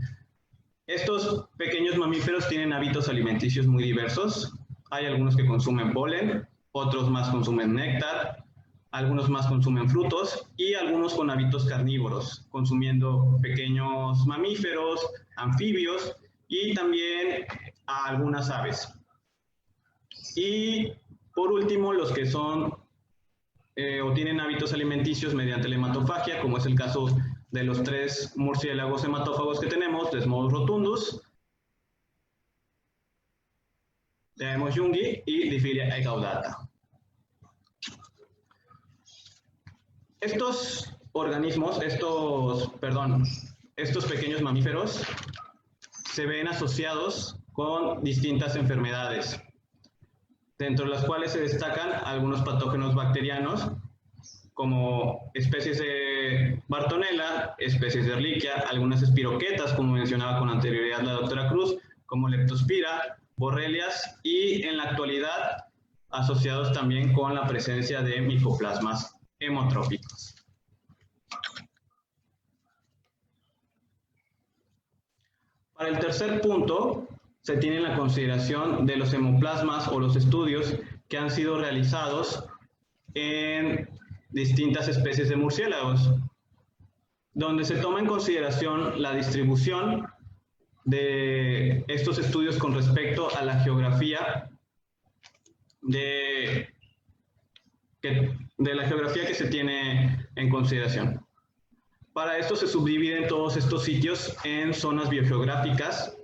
Estos pequeños mamíferos tienen hábitos alimenticios muy diversos. Hay algunos que consumen polen, otros más consumen néctar, algunos más consumen frutos y algunos con hábitos carnívoros, consumiendo pequeños mamíferos, anfibios y también a algunas aves. Y por último, los que son o tienen hábitos alimenticios mediante la hematofagia, como es el caso de los 3 murciélagos hematófagos que tenemos, Desmodus rotundus, Daemus jungi y Diphylia ecaudata. Estos organismos, estos pequeños mamíferos se ven asociados con distintas enfermedades, dentro de las cuales se destacan algunos patógenos bacterianos, como especies de Bartonella, especies de Ehrlichia, algunas espiroquetas, como mencionaba con anterioridad la doctora Cruz, como Leptospira, Borrelias, y en la actualidad asociados también con la presencia de micoplasmas hemotrópicos. Para el tercer punto, se tiene la consideración de los hemoplasmas o los estudios que han sido realizados en distintas especies de murciélagos, donde se toma en consideración la distribución de estos estudios con respecto a la geografía de la geografía que se tiene en consideración. Para esto se subdividen todos estos sitios en zonas biogeográficas,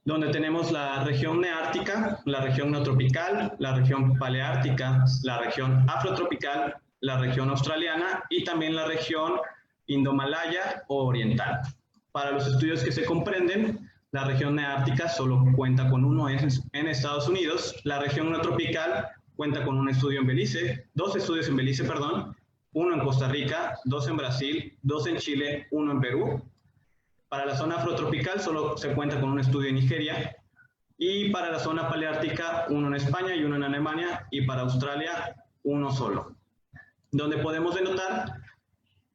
donde tenemos la región neártica, la región neotropical, la región paleártica, la región afrotropical, la región australiana y también la región indomalaya o oriental. Para los estudios que se comprenden, la región neártica solo cuenta con uno en Estados Unidos, la región neotropical cuenta con un estudio en Belice, 2 estudios en Belice, perdón, 1 en Costa Rica, 2 en Brasil, 2 en Chile, 1 en Perú. Para la zona afrotropical solo se cuenta con un estudio en Nigeria, y para la zona paleártica 1 en España y 1 en Alemania, y para Australia 1 solo. Donde podemos denotar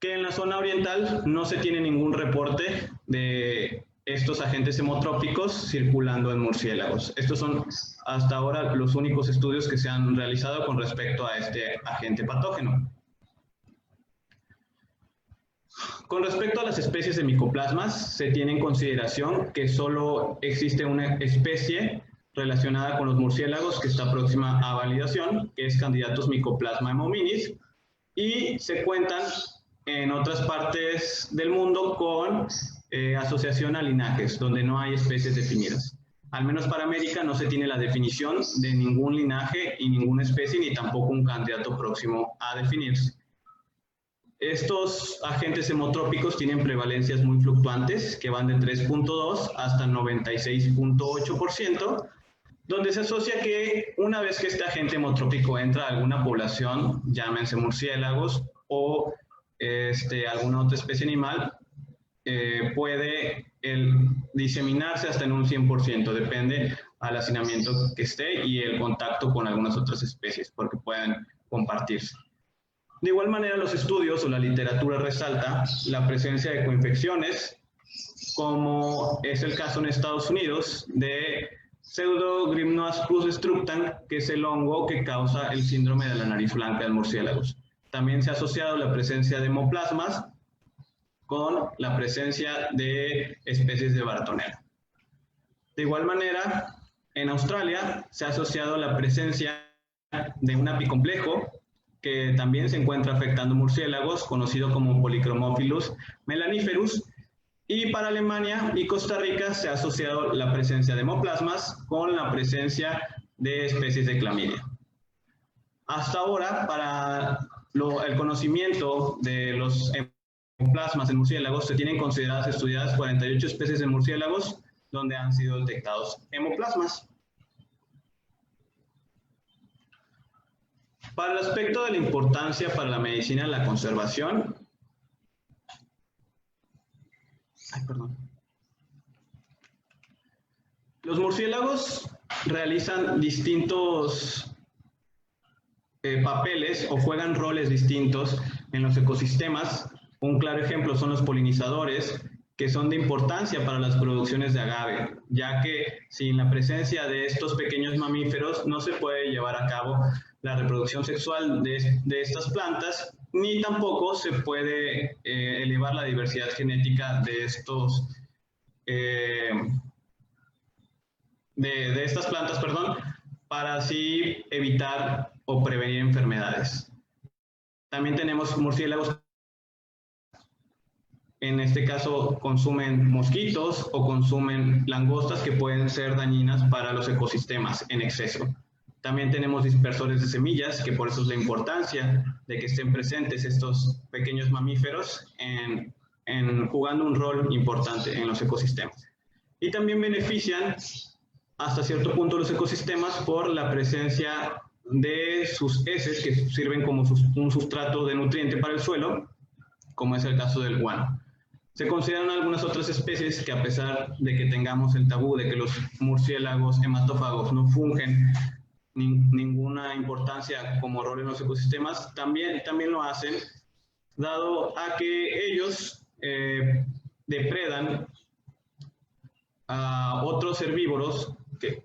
que en la zona oriental no se tiene ningún reporte de estos agentes hemotrópicos circulando en murciélagos. Estos son hasta ahora los únicos estudios que se han realizado con respecto a este agente patógeno. Con respecto a las especies de micoplasmas, se tiene en consideración que solo existe una especie relacionada con los murciélagos que está próxima a validación, que es Candidatus mycoplasma hominis, y se cuentan en otras partes del mundo con asociación a linajes, donde no hay especies definidas. Al menos para América no se tiene la definición de ningún linaje y ninguna especie, ni tampoco un candidato próximo a definirse. Estos agentes hemotrópicos tienen prevalencias muy fluctuantes, que van de 3.2 hasta 96.8%, donde se asocia que una vez que este agente hemotrópico entra a alguna población, llámense murciélagos o alguna otra especie animal, puede diseminarse hasta en un 100%, depende al hacinamiento que esté y el contacto con algunas otras especies, porque pueden compartirse. De igual manera, los estudios o la literatura resalta la presencia de coinfecciones, como es el caso en Estados Unidos de Pseudogymnoascus destructan, que es el hongo que causa el síndrome de la nariz blanca en murciélagos. También se ha asociado la presencia de hemoplasmas con la presencia de especies de Bartonella. De igual manera, en Australia se ha asociado la presencia de un apicomplejo que también se encuentra afectando murciélagos, conocido como Polychromophilus melaniferus, y para Alemania y Costa Rica se ha asociado la presencia de hemoplasmas con la presencia de especies de clamidia. Hasta ahora, para el conocimiento de los hemoplasmas en murciélagos, se tienen consideradas estudiadas 48 especies de murciélagos donde han sido detectados hemoplasmas. Para el aspecto de la importancia para la medicina de la conservación, los murciélagos realizan distintos papeles o juegan roles distintos en los ecosistemas Un claro ejemplo son los polinizadores, que son de importancia para las producciones de agave, ya que sin la presencia de estos pequeños mamíferos no se puede llevar a cabo la reproducción sexual de estas plantas, ni tampoco se puede elevar la diversidad genética de estas plantas, perdón, para así evitar o prevenir enfermedades. También tenemos murciélagos. En este caso consumen mosquitos o consumen langostas que pueden ser dañinas para los ecosistemas en exceso. También tenemos dispersores de semillas, que por eso es la importancia de que estén presentes estos pequeños mamíferos jugando un rol importante en los ecosistemas. Y también benefician hasta cierto punto los ecosistemas por la presencia de sus heces, que sirven como un sustrato de nutriente para el suelo, como es el caso del guano. Se consideran algunas otras especies que, a pesar de que tengamos el tabú de que los murciélagos hematófagos no fungen ninguna importancia como rol en los ecosistemas, también lo hacen, dado a que ellos depredan a otros herbívoros que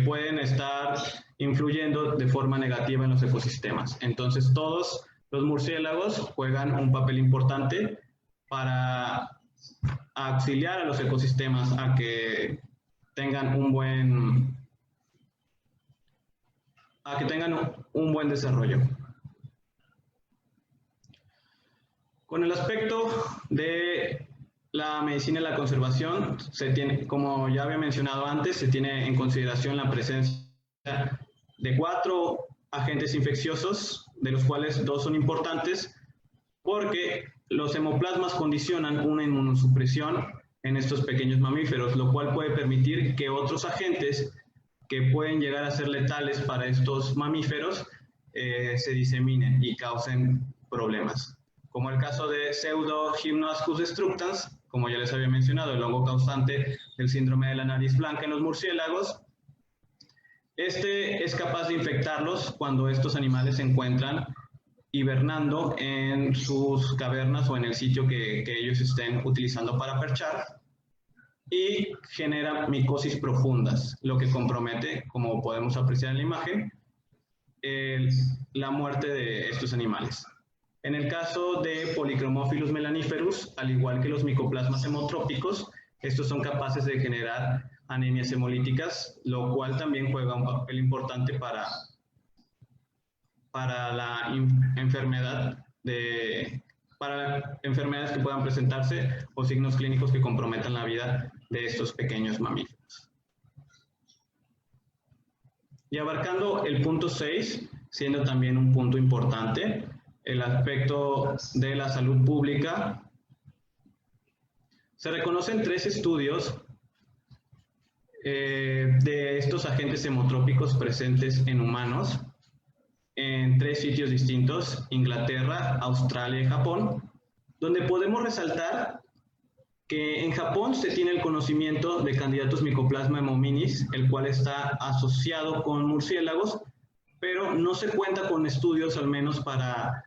pueden estar influyendo de forma negativa en los ecosistemas. Entonces, todos los murciélagos juegan un papel importante para auxiliar a los ecosistemas a que tengan un buen desarrollo. Con el aspecto de la medicina y la conservación, como ya había mencionado antes, se tiene en consideración la presencia de 4 agentes infecciosos, de los cuales 2 son importantes, porque los hemoplasmas condicionan una inmunosupresión en estos pequeños mamíferos, lo cual puede permitir que otros agentes que pueden llegar a ser letales para estos mamíferos se diseminen y causen problemas. Como el caso de Pseudohypnoascus destructans, como ya les había mencionado, el hongo causante del síndrome de la nariz blanca en los murciélagos. Este es capaz de infectarlos cuando estos animales se encuentran hibernando en sus cavernas o en el sitio que ellos estén utilizando para perchar, y genera micosis profundas, lo que compromete, como podemos apreciar en la imagen, la muerte de estos animales. En el caso de Polychromophilus melaniferus, al igual que los micoplasmas hemotrópicos, estos son capaces de generar anemias hemolíticas, lo cual también juega un papel importante para enfermedades que puedan presentarse o signos clínicos que comprometan la vida de estos pequeños mamíferos. Y abarcando el punto 6, siendo también un punto importante, el aspecto de la salud pública, se reconocen 3 estudios de estos agentes hemotrópicos presentes en humanos en 3 sitios distintos: Inglaterra, Australia y Japón, donde podemos resaltar que en Japón se tiene el conocimiento de candidatos Mycoplasma hemominis, el cual está asociado con murciélagos, pero no se cuenta con estudios, al menos para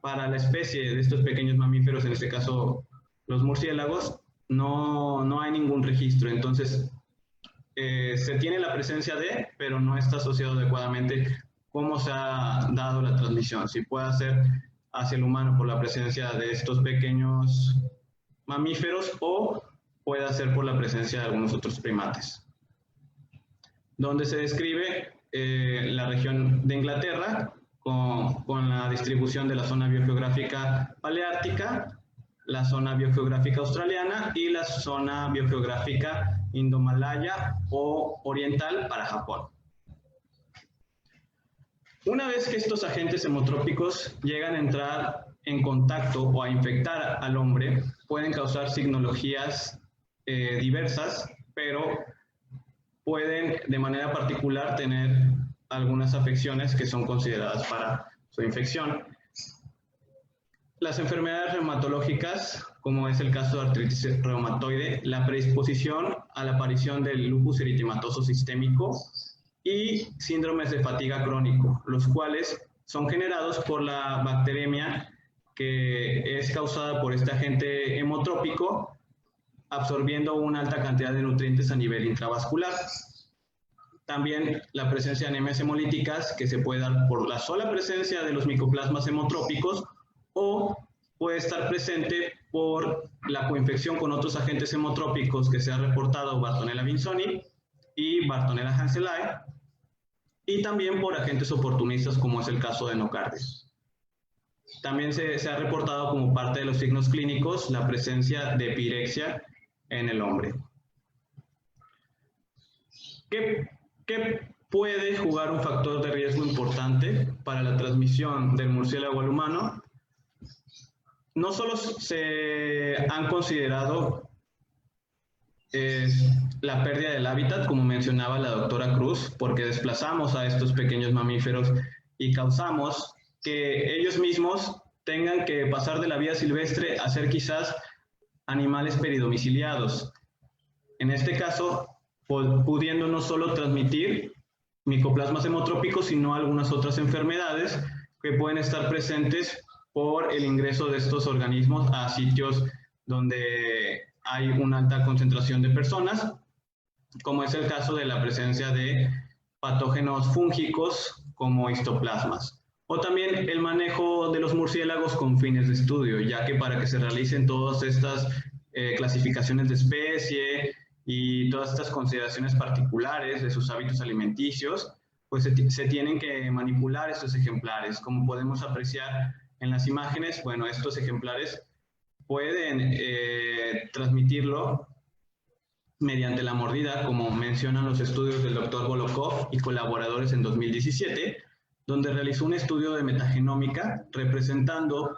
la especie de estos pequeños mamíferos, en este caso los murciélagos, no hay ningún registro. Entonces, se tiene la presencia de, pero no está asociado adecuadamente cómo se ha dado la transmisión, si puede ser hacia el humano por la presencia de estos pequeños mamíferos o puede ser por la presencia de algunos otros primates. Donde se describe la región de Inglaterra con la distribución de la zona biogeográfica paleártica, la zona biogeográfica australiana y la zona biogeográfica indomalaya o oriental para Japón. Una vez que estos agentes hemotrópicos llegan a entrar en contacto o a infectar al hombre, pueden causar signologías diversas, pero pueden de manera particular tener algunas afecciones que son consideradas para su infección. Las enfermedades reumatológicas, como es el caso de artritis reumatoide, la predisposición a la aparición del lupus eritematoso sistémico y síndromes de fatiga crónico, los cuales son generados por la bacteremia que es causada por este agente hemotrópico, absorbiendo una alta cantidad de nutrientes a nivel intravascular. También la presencia de anemias hemolíticas, que se puede dar por la sola presencia de los micoplasmas hemotrópicos o puede estar presente por la coinfección con otros agentes hemotrópicos que se ha reportado Bartonella Vinsoni y Bartonella hanselae, y también por agentes oportunistas como es el caso de nocardias. También se ha reportado como parte de los signos clínicos la presencia de pirexia en el hombre. ¿Qué puede jugar un factor de riesgo importante para la transmisión del murciélago al humano? No solo se han considerado la pérdida del hábitat, como mencionaba la doctora Cruz, porque desplazamos a estos pequeños mamíferos y causamos que ellos mismos tengan que pasar de la vida silvestre a ser quizás animales peridomiciliados. En este caso, pudiendo no solo transmitir micoplasmas hemotrópicos, sino algunas otras enfermedades que pueden estar presentes por el ingreso de estos organismos a sitios donde hay una alta concentración de personas, como es el caso de la presencia de patógenos fúngicos como histoplasmas. O también el manejo de los murciélagos con fines de estudio, ya que para que se realicen todas estas clasificaciones de especie y todas estas consideraciones particulares de sus hábitos alimenticios, pues se tienen que manipular estos ejemplares. Como podemos apreciar en las imágenes, bueno, estos ejemplares pueden transmitirlo mediante la mordida, como mencionan los estudios del Dr. Volokov y colaboradores en 2017, donde realizó un estudio de metagenómica representando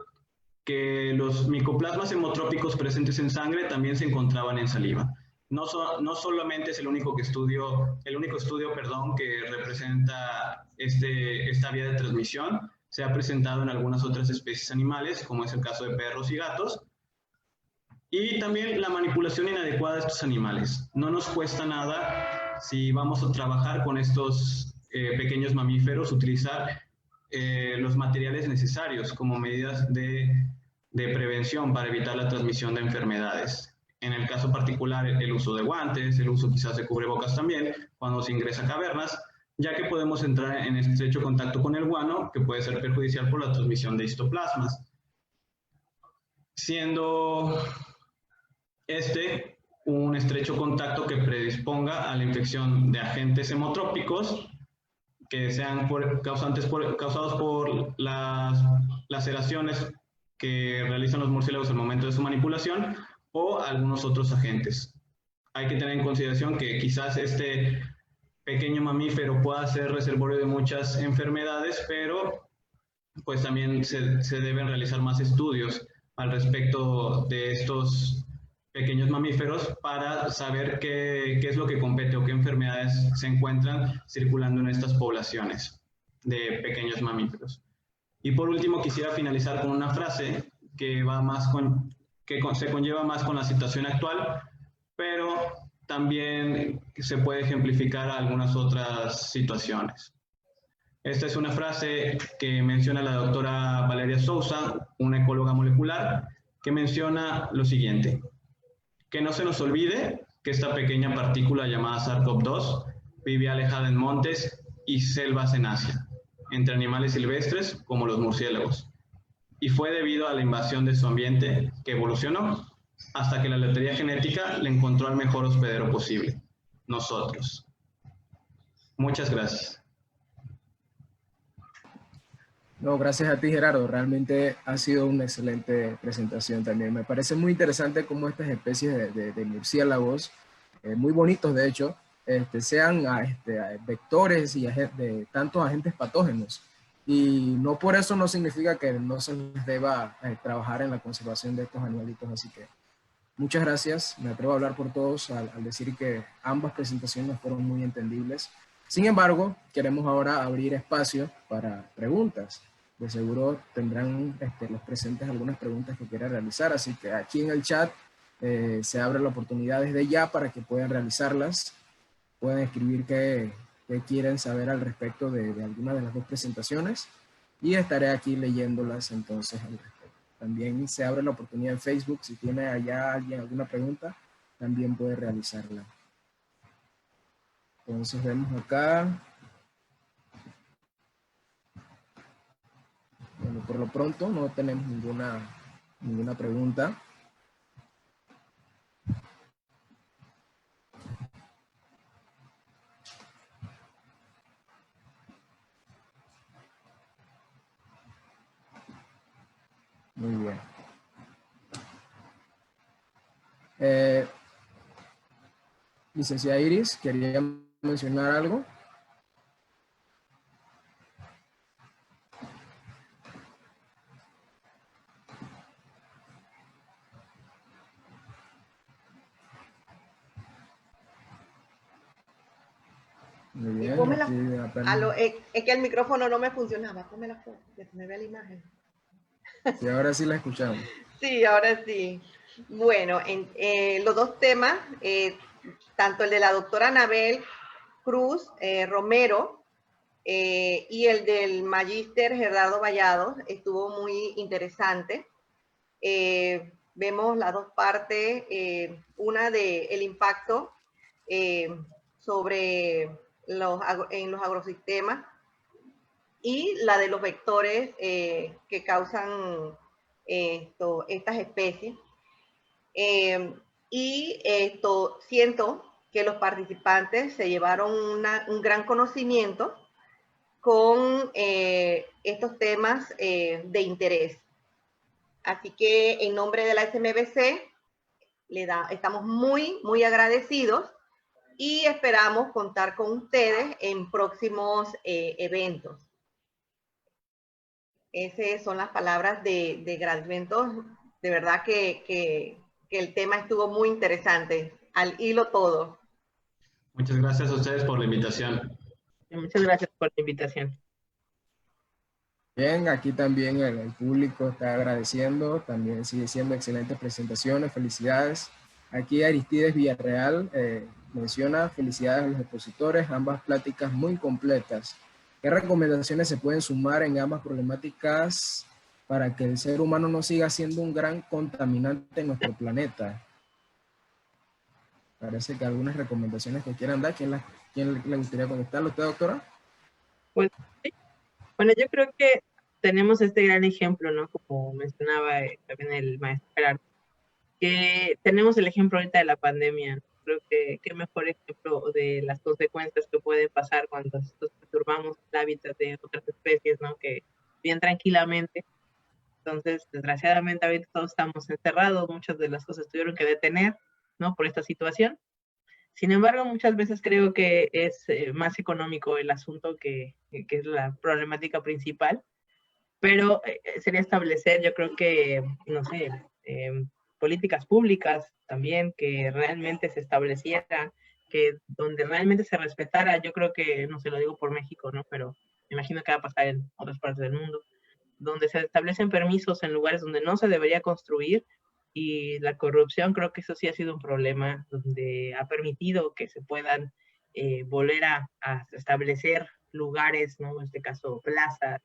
que los micoplasmas hemotrópicos presentes en sangre también se encontraban en saliva. No solamente es el único estudio que representa esta vía de transmisión, se ha presentado en algunas otras especies animales, como es el caso de perros y gatos, y también la manipulación inadecuada de estos animales. No nos cuesta nada, si vamos a trabajar con estos pequeños mamíferos, utilizar los materiales necesarios como medidas de prevención para evitar la transmisión de enfermedades. En el caso particular, el uso de guantes, el uso quizás de cubrebocas también, cuando se ingresa a cavernas, ya que podemos entrar en estrecho contacto con el guano, que puede ser perjudicial por la transmisión de histoplasmas. Siendo un estrecho contacto que predisponga a la infección de agentes hemotrópicos que sean causados por las laceraciones que realizan los murciélagos al momento de su manipulación o algunos otros agentes. Hay que tener en consideración que quizás este pequeño mamífero pueda ser reservorio de muchas enfermedades, pero pues también se deben realizar más estudios al respecto de estos pequeños mamíferos para saber qué es lo que compete o qué enfermedades se encuentran circulando en estas poblaciones de pequeños mamíferos. Y por último quisiera finalizar con una frase que se conlleva más con la situación actual, pero también se puede ejemplificar a algunas otras situaciones. Esta es una frase que menciona la doctora Valeria Sousa, una ecóloga molecular, que menciona lo siguiente: que no se nos olvide que esta pequeña partícula llamada SARS-CoV-2 vivía alejada en montes y selvas en Asia, entre animales silvestres como los murciélagos, y fue debido a la invasión de su ambiente que evolucionó hasta que la lotería genética le encontró al mejor hospedero posible, nosotros. Muchas gracias. No, gracias a ti, Gerardo. Realmente ha sido una excelente presentación también. Me parece muy interesante cómo estas especies de murciélagos, muy bonitos de hecho, sean vectores y de tantos agentes patógenos. Y no por eso no significa que no se les deba trabajar en la conservación de estos animalitos. Así que muchas gracias. Me atrevo a hablar por todos al decir que ambas presentaciones fueron muy entendibles. Sin embargo, queremos ahora abrir espacio para preguntas. De seguro tendrán los presentes algunas preguntas que quieran realizar, así que aquí en el chat se abre la oportunidad desde ya para que puedan realizarlas. Pueden escribir qué quieren saber al respecto de alguna de las dos presentaciones y estaré aquí leyéndolas entonces al respecto. también se abre la oportunidad en Facebook. Si tiene allá alguien alguna pregunta, también puede realizarla. Entonces vemos acá. Bueno, por lo pronto no tenemos ninguna pregunta. Muy bien. Licenciada Iris, ¿quería mencionar algo? Muy Y bien. ponme Aquí apenas... es que el micrófono no me funcionaba. Ponme la foto, que se me vea la imagen. Sí, ahora sí la escuchamos. Sí, ahora sí. Bueno, los dos temas, tanto el de la doctora Anabel Cruz Romero y el del magíster Gerardo Vallado, estuvo muy interesante. Vemos las dos partes, una de el impacto sobre en los agrosistemas y la de los vectores que causan estas especies. Y siento que los participantes se llevaron un gran conocimiento con estos temas de interés. Así que en nombre de la SMBC estamos muy agradecidos y esperamos contar con ustedes en próximos eventos. Esas son las palabras de agradecimiento. De verdad que el tema estuvo muy interesante, al hilo todo. Muchas gracias a ustedes por la invitación. Muchas gracias por la invitación. Bien, aquí también el público está agradeciendo, también sigue siendo excelentes presentaciones, felicidades. Aquí Aristides Villarreal menciona felicidades a los expositores, ambas pláticas muy completas. ¿Qué recomendaciones se pueden sumar en ambas problemáticas para que el ser humano no siga siendo un gran contaminante en nuestro planeta? Parece que algunas recomendaciones que quieran dar, ¿quién le gustaría contestarlo? ¿Usted, doctora? Pues, sí. Bueno, yo creo que tenemos este gran ejemplo, ¿no? Como mencionaba también el maestro Gerardo, que tenemos el ejemplo ahorita de la pandemia. Creo que qué mejor ejemplo de las consecuencias que pueden pasar cuando nosotros perturbamos el hábitat de otras especies, ¿no? Que viven tranquilamente. Entonces, desgraciadamente, ahorita todos estamos encerrados, muchas de las cosas tuvieron que detener, ¿no? Por esta situación. Sin embargo, muchas veces creo que es más económico el asunto que es la problemática principal, pero sería establecer, yo creo que, no sé, políticas públicas también que realmente se establecieran, que donde realmente se respetara, yo creo que, no se lo digo por México, ¿no? Pero me imagino que va a pasar en otras partes del mundo, donde se establecen permisos en lugares donde no se debería construir, y la corrupción creo que eso sí ha sido un problema, donde ha permitido que se puedan volver a establecer lugares, ¿no? En este caso plazas,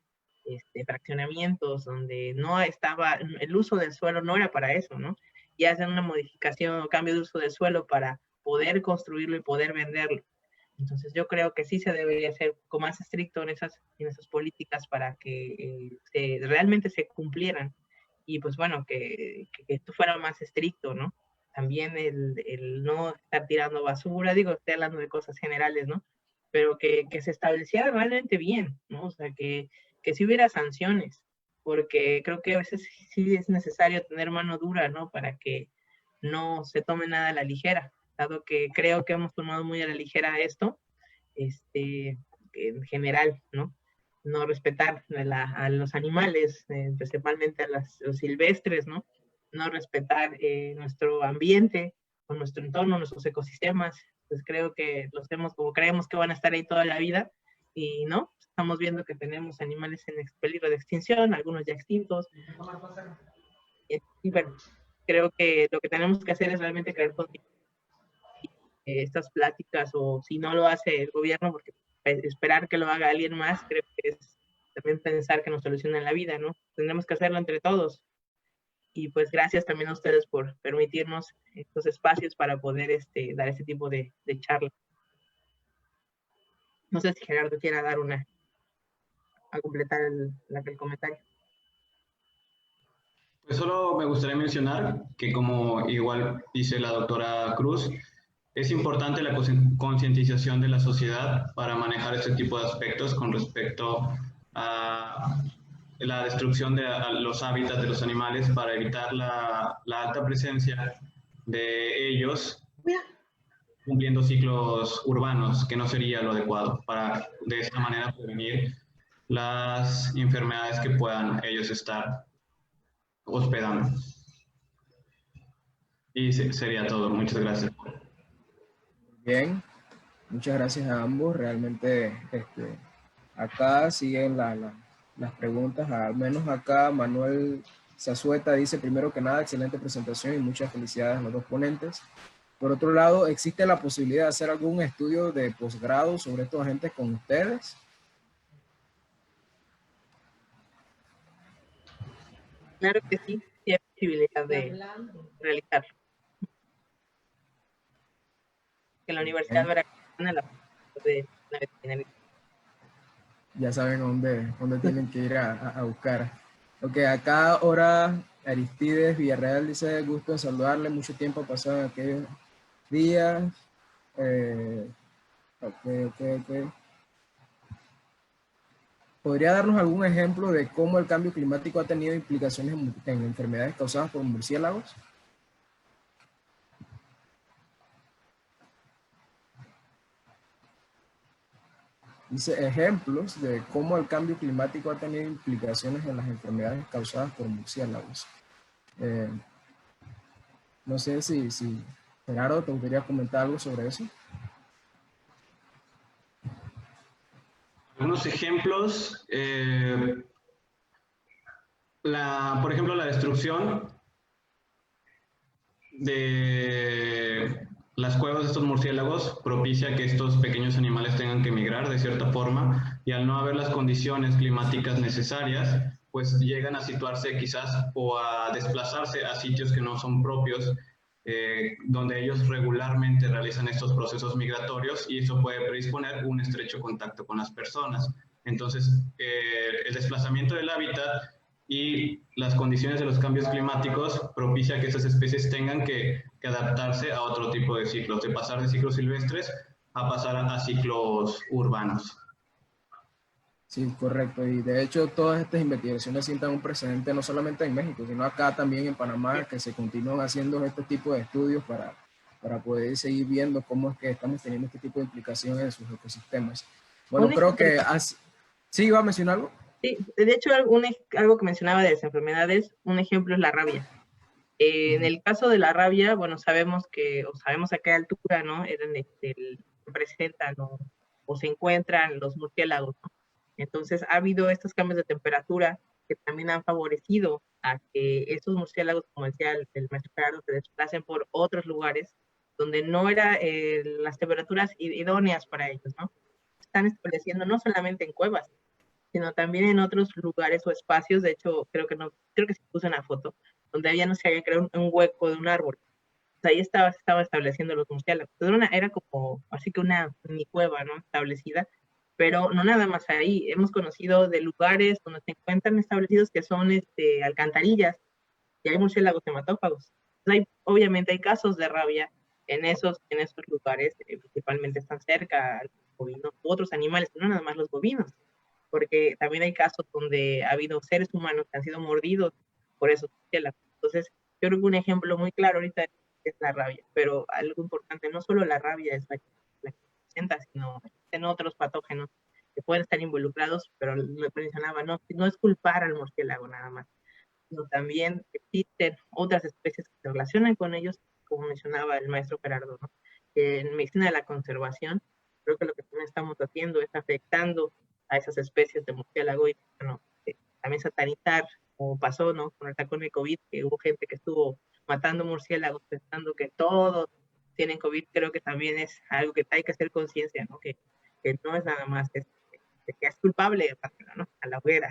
fraccionamientos, donde no estaba, el uso del suelo no era para eso, ¿no? Y hacen una modificación o cambio de uso del suelo para poder construirlo y poder venderlo. Entonces yo creo que sí se debería ser un poco más estricto en esas políticas para que realmente se cumplieran. Y pues bueno, que esto fuera más estricto, ¿no? También el no estar tirando basura, digo, estoy hablando de cosas generales, ¿no? Pero que se estableciera realmente bien, ¿no? O sea, que sí hubiera sanciones, porque creo que a veces sí es necesario tener mano dura, ¿no? Para que no se tome nada a la ligera, dado que creo que hemos tomado muy a la ligera esto, en general, ¿no? No respetar a los animales, principalmente a los silvestres, ¿no? No respetar nuestro ambiente, o nuestro entorno, nuestros ecosistemas. Pues creo que los vemos como creemos que van a estar ahí toda la vida, y no, estamos viendo que tenemos animales en peligro de extinción, algunos ya extintos. Y bueno, creo que lo que tenemos que hacer es realmente crear estas pláticas, o si no lo hace el gobierno, porque esperar que lo haga alguien más, creo que es también pensar que nos solucionan la vida, ¿no? Tendremos que hacerlo entre todos. Y pues gracias también a ustedes por permitirnos estos espacios para poder dar este tipo de charla. No sé si Gerardo quiera dar a completar el comentario. Pues solo me gustaría mencionar que, como igual dice la doctora Cruz, es importante la concientización de la sociedad para manejar este tipo de aspectos con respecto a la destrucción de los hábitats de los animales para evitar la alta presencia de ellos cumpliendo ciclos urbanos, que no sería lo adecuado, para de esta manera prevenir las enfermedades que puedan ellos estar hospedando. Y sería todo. Muchas gracias. Bien, muchas gracias a ambos. Realmente acá siguen las preguntas, al menos acá Manuel Zazueta dice: primero que nada, excelente presentación y muchas felicidades a los dos ponentes. Por otro lado, ¿existe la posibilidad de hacer algún estudio de posgrado sobre estos agentes con ustedes? Claro que sí, sí hay posibilidad de realizarlo. En la Universidad Veracruzana, la de la veterinaria. Ya saben dónde tienen que ir a buscar. Ok, acá ahora Aristides Villarreal dice: gusto en saludarle, mucho tiempo ha pasado en aquellos días. Ok. ¿Podría darnos algún ejemplo de cómo el cambio climático ha tenido implicaciones en enfermedades causadas por murciélagos? Dice ejemplos de cómo el cambio climático ha tenido implicaciones en las enfermedades causadas por murciélagos. No sé si Gerardo, ¿te gustaría comentar algo sobre eso? Algunos ejemplos, por ejemplo, la destrucción de las cuevas de estos murciélagos propicia que estos pequeños animales tengan que migrar de cierta forma, y al no haber las condiciones climáticas necesarias, pues llegan a situarse quizás o a desplazarse a sitios que no son propios, donde ellos regularmente realizan estos procesos migratorios, y eso puede predisponer un estrecho contacto con las personas. Entonces, el desplazamiento del hábitat y las condiciones de los cambios climáticos propicia que estas especies tengan que adaptarse a otro tipo de ciclos, de pasar de ciclos silvestres a pasar a ciclos urbanos. Sí, correcto. Y de hecho, todas estas investigaciones sientan un precedente no solamente en México, sino acá también en Panamá, que se continúan haciendo este tipo de estudios para poder seguir viendo cómo es que estamos teniendo este tipo de implicaciones en sus ecosistemas. Bueno, creo que... ¿Sí iba a mencionar algo? Sí, de hecho, algo que mencionaba de las enfermedades, un ejemplo es la rabia. En el caso de la rabia, bueno, sabemos a qué altura, ¿no? Se presentan o se encuentran los murciélagos, ¿no? Entonces, ha habido estos cambios de temperatura que también han favorecido a que estos murciélagos, como decía el maestro Gerardo, se desplacen por otros lugares donde no eran las temperaturas idóneas para ellos, ¿no? Están estableciendo no solamente en cuevas, sino también en otros lugares o espacios. De hecho, creo que se puso una foto donde había, no se había creado un hueco de un árbol. O sea, ahí se estaba estableciendo los murciélagos. Era como así que una mini cueva, ¿no? Establecida, pero no nada más ahí. Hemos conocido de lugares donde se encuentran establecidos que son alcantarillas y hay murciélagos hematófagos. Entonces, obviamente hay casos de rabia en esos lugares, principalmente están cerca los bovinos u otros animales, no nada más los bovinos, porque también hay casos donde ha habido seres humanos que han sido mordidos por esos murciélagos. Entonces, yo creo que un ejemplo muy claro ahorita es la rabia, pero algo importante, no solo la rabia es la que presenta, sino en otros patógenos que pueden estar involucrados, pero lo mencionaba, no es culpar al murciélago nada más, sino también existen otras especies que se relacionan con ellos, como mencionaba el maestro Gerardo, ¿no? En medicina de la conservación, creo que lo que también estamos haciendo es afectando a esas especies de murciélago y, bueno, también satanizar, como pasó, ¿no? Con el tacón de COVID, que hubo gente que estuvo matando murciélagos pensando que todos tienen COVID. Creo que también es algo que hay que hacer conciencia, ¿no? Que no es nada más que es culpable, ¿no? A la hoguera.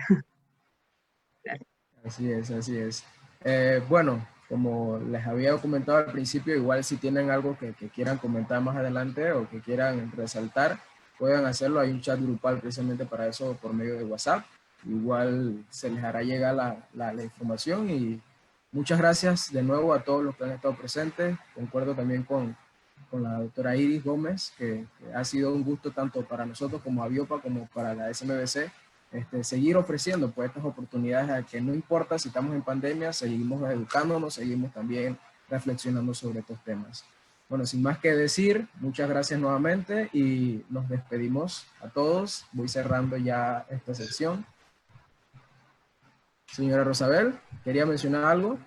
Así es, así es. Bueno, como les había comentado al principio, igual si tienen algo que quieran comentar más adelante o que quieran resaltar, puedan hacerlo. Hay un chat grupal precisamente para eso por medio de WhatsApp. Igual se les hará llegar la información y muchas gracias de nuevo a todos los que han estado presentes. Concuerdo también con la doctora Iris Gómez, que ha sido un gusto tanto para nosotros como Aviopa como para la SMBC, seguir ofreciendo pues estas oportunidades a que no importa si estamos en pandemia, seguimos educándonos, seguimos también reflexionando sobre estos temas. Bueno, sin más que decir, muchas gracias nuevamente y nos despedimos a todos. Voy cerrando ya esta sección. Señora Rosabel, ¿quería mencionar algo?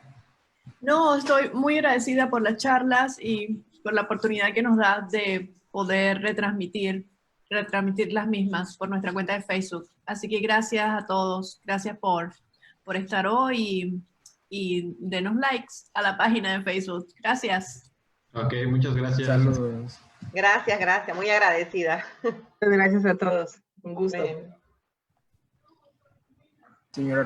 No, estoy muy agradecida por las charlas y por la oportunidad que nos da de poder retransmitir las mismas por nuestra cuenta de Facebook. Así que gracias a todos, gracias por estar hoy y denos likes a la página de Facebook. Gracias. Ok, muchas gracias. Saludos. Gracias, gracias, muy agradecida. Muchas gracias a todos. Un gusto. Bien. Señora